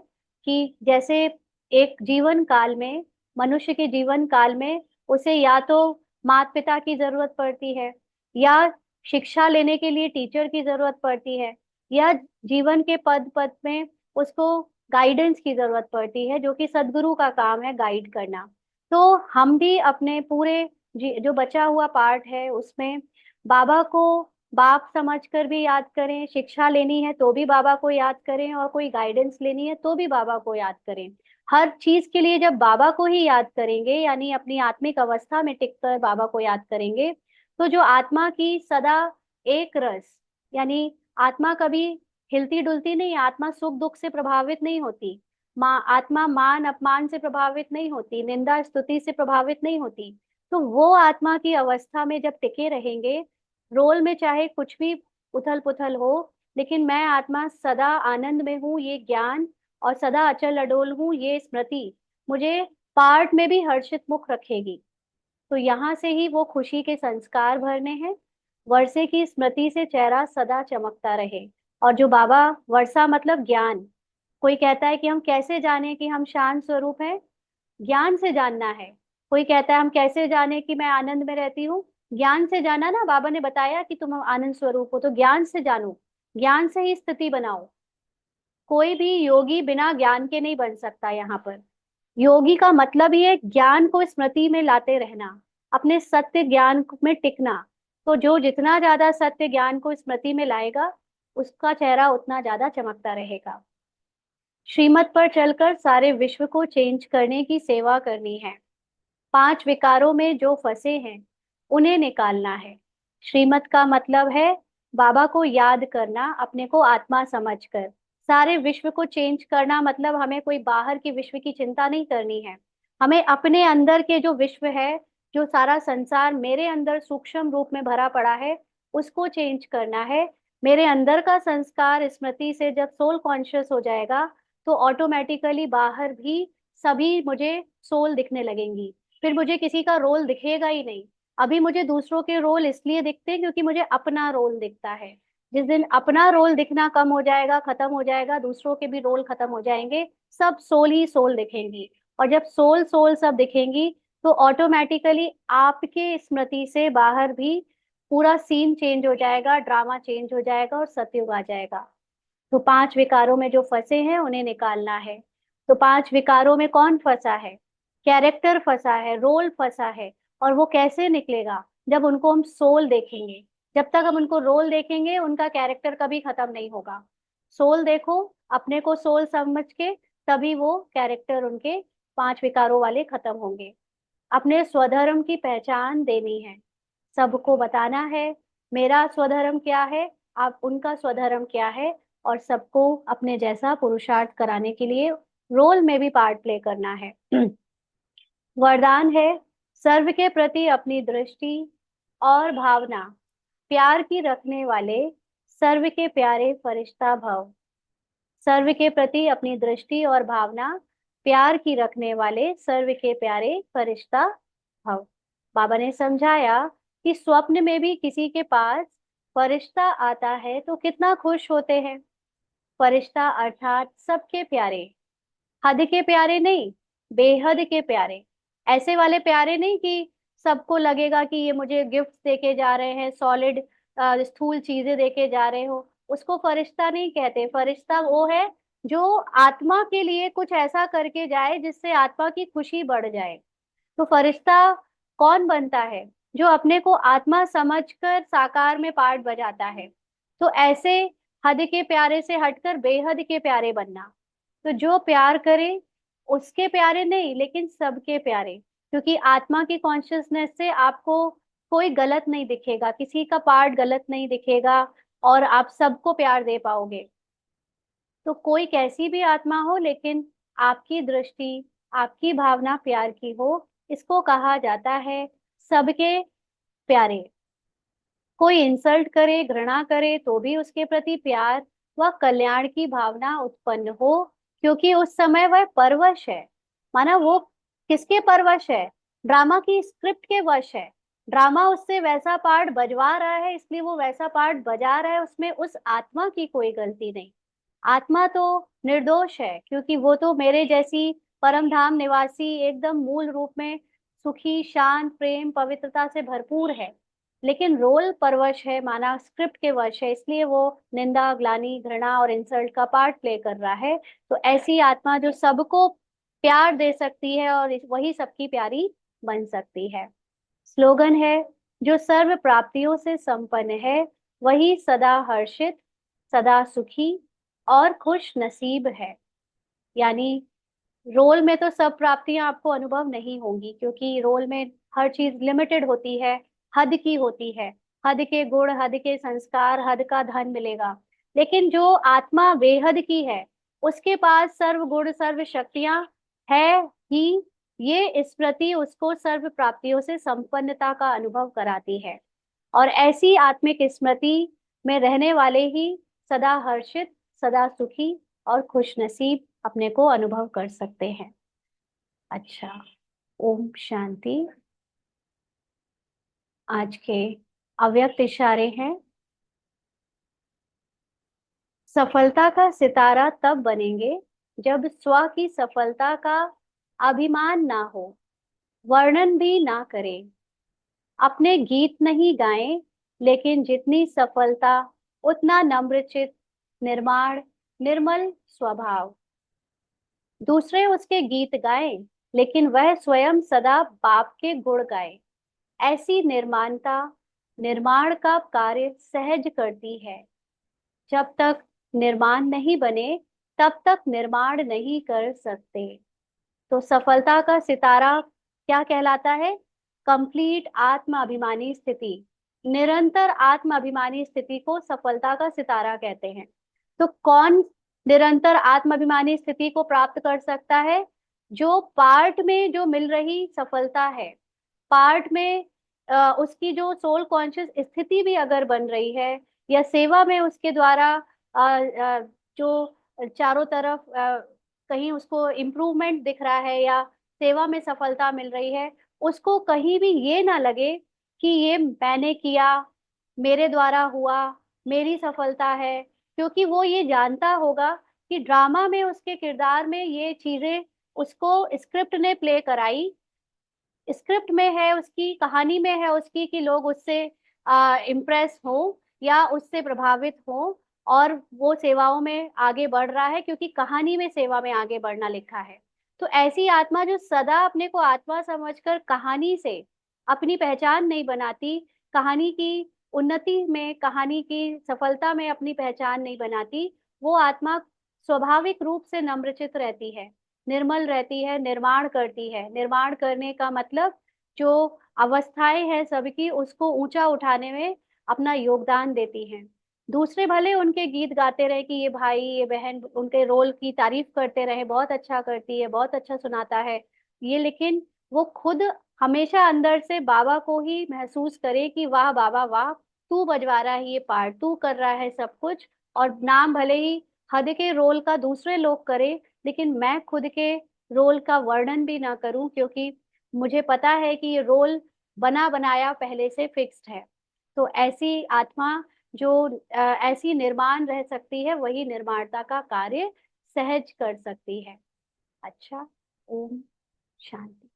कि जैसे एक जीवन काल में, मनुष्य के जीवन काल में उसे या तो माता पिता की जरूरत पड़ती है, या शिक्षा लेने के लिए टीचर की जरूरत पड़ती है, या जीवन के पद पद में उसको गाइडेंस की जरूरत पड़ती है, जो कि सदगुरु का काम है गाइड करना। तो हम भी अपने पूरे जो बचा हुआ पार्ट है उसमें बाबा को बाप समझकर भी याद करें, शिक्षा लेनी है तो भी बाबा को याद करें, और कोई गाइडेंस लेनी है तो भी बाबा को याद करें। हर चीज के लिए जब बाबा को ही याद करेंगे, यानी अपनी आत्मिक अवस्था में टिककर बाबा को याद करेंगे, तो जो आत्मा की सदा एक रस, यानी आत्मा कभी हिलती डुलती नहीं, आत्मा सुख दुख से प्रभावित नहीं होती, आत्मा मान अपमान से प्रभावित नहीं होती, निंदा स्तुति से प्रभावित नहीं होती। तो वो आत्मा की अवस्था में जब टिके रहेंगे, रोल में चाहे कुछ भी उथल पुथल हो, लेकिन मैं आत्मा सदा आनंद में हूँ ये ज्ञान, और सदा अचल अडोल हूँ ये स्मृति मुझे पार्ट में भी हर्षित मुख रखेगी। तो यहाँ से ही वो खुशी के संस्कार भरने हैं। वर्षे की स्मृति से चेहरा सदा चमकता रहे। और जो बाबा, वर्षा मतलब ज्ञान। कोई कहता है कि हम कैसे जाने कि हम शांत स्वरूप हैं? ज्ञान से जानना है। कोई कहता है हम कैसे जाने कि मैं आनंद में रहती हूँ? ज्ञान से जाना ना, बाबा ने बताया कि तुम आनंद स्वरूप हो, तो ज्ञान से जानो, ज्ञान से ही स्थिति बनाओ। कोई भी योगी बिना ज्ञान के नहीं बन सकता यहाँ पर। योगी का मतलब ही है ज्ञान को स्मृति में लाते रहना, अपने सत्य ज्ञान में टिकना। तो जो जितना ज्यादा सत्य ज्ञान को स्मृति में लाएगा, उसका चेहरा उतना ज्यादा चमकता रहेगा। श्रीमत पर चलकर सारे विश्व को चेंज करने की सेवा करनी है। 5 विकारों में जो फंसे हैं उन्हें निकालना है। श्रीमत का मतलब है बाबा को याद करना, अपने को आत्मा समझकर। सारे विश्व को चेंज करना मतलब हमें कोई बाहर की विश्व की चिंता नहीं करनी है। हमें अपने अंदर के जो विश्व है, जो सारा संसार मेरे अंदर सूक्ष्म रूप में भरा पड़ा है, उसको चेंज करना है। मेरे अंदर का संस्कार स्मृति से जब सोल कॉन्शियस हो जाएगा, तो ऑटोमेटिकली बाहर भी सभी मुझे सोल दिखने लगेंगी। फिर मुझे किसी का रोल दिखेगा ही नहीं। अभी मुझे दूसरों के रोल इसलिए दिखते हैं क्योंकि मुझे अपना रोल दिखता है। जिस दिन अपना रोल दिखना कम हो जाएगा, खत्म हो जाएगा, दूसरों के भी रोल खत्म हो जाएंगे, सब सोल ही सोल दिखेंगी। और जब सोल सोल सब दिखेंगी, तो ऑटोमेटिकली आपके स्मृति से बाहर भी पूरा सीन चेंज हो जाएगा, ड्रामा चेंज हो जाएगा और सतयुग आ जाएगा। तो 5 विकारों में जो फंसे हैं उन्हें निकालना है। तो 5 विकारों में कौन फंसा है? कैरेक्टर फंसा है, रोल फंसा है। और वो कैसे निकलेगा? जब उनको हम सोल देखेंगे। जब तक हम उनको रोल देखेंगे उनका कैरेक्टर कभी खत्म नहीं होगा। सोल देखो, अपने को सोल समझ के, तभी वो कैरेक्टर उनके 5 विकारों वाले खत्म होंगे। अपने स्वधर्म की पहचान देनी है, सबको बताना है मेरा स्वधर्म क्या है, आप उनका स्वधर्म क्या है। और सबको अपने जैसा पुरुषार्थ कराने के लिए रोल में भी पार्ट प्ले करना है। वरदान है, सर्व के प्रति अपनी दृष्टि और भावना प्यार की रखने वाले सर्व के प्यारे फरिश्ता भव। सर्व के प्रति अपनी दृष्टि और भावना प्यार की रखने वाले सर्व के प्यारे फरिश्ता भव। बाबा ने समझाया कि स्वप्न में भी किसी के पास फरिश्ता आता है तो कितना खुश होते हैं। फरिश्ता अर्थात सबके प्यारे, हद के प्यारे नहीं, बेहद के प्यारे। ऐसे वाले प्यारे नहीं कि सबको लगेगा कि ये मुझे गिफ्ट देके जा रहे हैं, सॉलिड स्थूल चीजें देके जा रहे हो। उसको फरिश्ता नहीं कहते। फरिश्ता वो है जो आत्मा के लिए कुछ ऐसा करके जाए जिससे आत्मा की खुशी बढ़ जाए। तो फरिश्ता कौन बनता है? जो अपने को आत्मा समझकर साकार में पार्ट बजाता है। तो ऐसे हद के प्यारे से हटकर बेहद के प्यारे बनना। तो जो प्यार करे उसके प्यारे नहीं, लेकिन सबके प्यारे। क्योंकि आत्मा की कॉन्शियसनेस से आपको कोई गलत नहीं दिखेगा, किसी का पार्ट गलत नहीं दिखेगा, और आप सबको प्यार दे पाओगे। तो कोई कैसी भी आत्मा हो, लेकिन आपकी दृष्टि, आपकी भावना प्यार की हो, इसको कहा जाता है सबके प्यारे। कोई इंसल्ट करे, घृणा करे, तो भी उसके प्रति प्यार व कल्याण की भावना उत्पन्न हो, क्योंकि उस समय वह परवश है। माना वो किसके परवश है? ड्रामा की स्क्रिप्ट के वश है। ड्रामा उससे वैसा पार्ट बजवा रहा है, इसलिए वो वैसा पार्ट बजा रहा है। उसमें उस आत्मा की कोई गलती नहीं। आत्मा तो निर्दोष है, क्योंकि वो तो मेरे जैसी परम धाम निवासी, एकदम मूल रूप में सुखी, शांत, प्रेम, पवित्रता से भरपूर है। लेकिन रोल परवश है, माना स्क्रिप्ट के वश है, इसलिए वो निंदा, ग्लानि, घृणा और इंसल्ट का पार्ट प्ले कर रहा है। तो ऐसी आत्मा जो सबको प्यार दे सकती है और वही सबकी प्यारी बन सकती है। स्लोगन है, जो सर्व प्राप्तियों से संपन्न है वही सदा हर्षित, सदा सुखी और खुश नसीब है। यानी रोल में तो सब प्राप्तियां आपको अनुभव नहीं होंगी, क्योंकि रोल में हर चीज लिमिटेड होती है, हद की होती है। हद के गुण, हद के संस्कार, हद का धन मिलेगा। लेकिन जो आत्मा बेहद की है, उसके पास सर्व गुण, सर्व शक्तियां है ही। ये स्मृति उसको सर्व प्राप्तियों से संपन्नता का अनुभव कराती है। और ऐसी आत्मिक स्मृति में रहने वाले ही सदा हर्षित, सदा सुखी और खुश नसीब अपने को अनुभव कर सकते हैं। अच्छा, ओम शांति। आज के अव्यक्त इशारे हैं, सफलता का सितारा तब बनेंगे जब स्व की सफलता का अभिमान ना हो, वर्णन भी ना करें। अपने गीत नहीं गाएं, लेकिन जितनी सफलता उतना नम्रचित, निर्माण, निर्मल स्वभाव। दूसरे उसके गीत गाएं, लेकिन वह स्वयं सदा बाप के गुण गाए। ऐसी निर्माणता निर्माण का कार्य सहज करती है। जब तक निर्माण नहीं बने तब तक निर्माण नहीं कर सकते। तो सफलता का सितारा क्या कहलाता है? कंप्लीट आत्म अभिमानी स्थिति। निरंतर आत्म अभिमानी स्थिति को सफलता का सितारा कहते हैं। तो कौन निरंतर आत्म अभिमानी स्थिति को प्राप्त कर सकता है? जो पार्ट में जो मिल रही सफलता है, पार्ट में उसकी जो सोल कॉन्शियस स्थिति भी अगर बन रही है, या सेवा में उसके द्वारा जो चारों तरफ कहीं उसको इम्प्रूवमेंट दिख रहा है, या सेवा में सफलता मिल रही है, उसको कहीं भी ये ना लगे कि ये मैंने किया, मेरे द्वारा हुआ, मेरी सफलता है। क्योंकि वो ये जानता होगा कि ड्रामा में, उसके किरदार में ये चीजें उसको स्क्रिप्ट ने प्ले कराई, स्क्रिप्ट में है, उसकी कहानी में है उसकी, कि लोग उससे इम्प्रेस हो या उससे प्रभावित हो। और वो सेवाओं में आगे बढ़ रहा है, क्योंकि कहानी में सेवा में आगे बढ़ना लिखा है। तो ऐसी आत्मा जो सदा अपने को आत्मा समझकर कहानी से अपनी पहचान नहीं बनाती, कहानी की उन्नति में, कहानी की सफलता में अपनी पहचान नहीं बनाती, वो आत्मा स्वाभाविक रूप से नम्रचित रहती है, निर्मल रहती है, निर्माण करती है। निर्माण करने का मतलब जो अवस्थाएं हैं सबकी, उसको ऊंचा उठाने में अपना योगदान देती हैं। दूसरे भले उनके गीत गाते रहे कि ये भाई ये बहन उनके रोल की तारीफ करते रहे, बहुत अच्छा करती है, बहुत अच्छा सुनाता है ये, लेकिन वो खुद हमेशा अंदर से बाबा को ही महसूस करे कि वाह बाबा वाह, तू बजवा रहा है ये पार्ट, तू कर रहा है सब कुछ। और नाम भले ही हद के रोल का दूसरे लोग करे, लेकिन मैं खुद के रोल का वर्णन भी ना करूं, क्योंकि मुझे पता है कि ये रोल बना बनाया पहले से फिक्स्ड है। तो ऐसी आत्मा जो ऐसी निर्माण रह सकती है, वही निर्माणता का कार्य सहज कर सकती है। अच्छा। ओम शांति।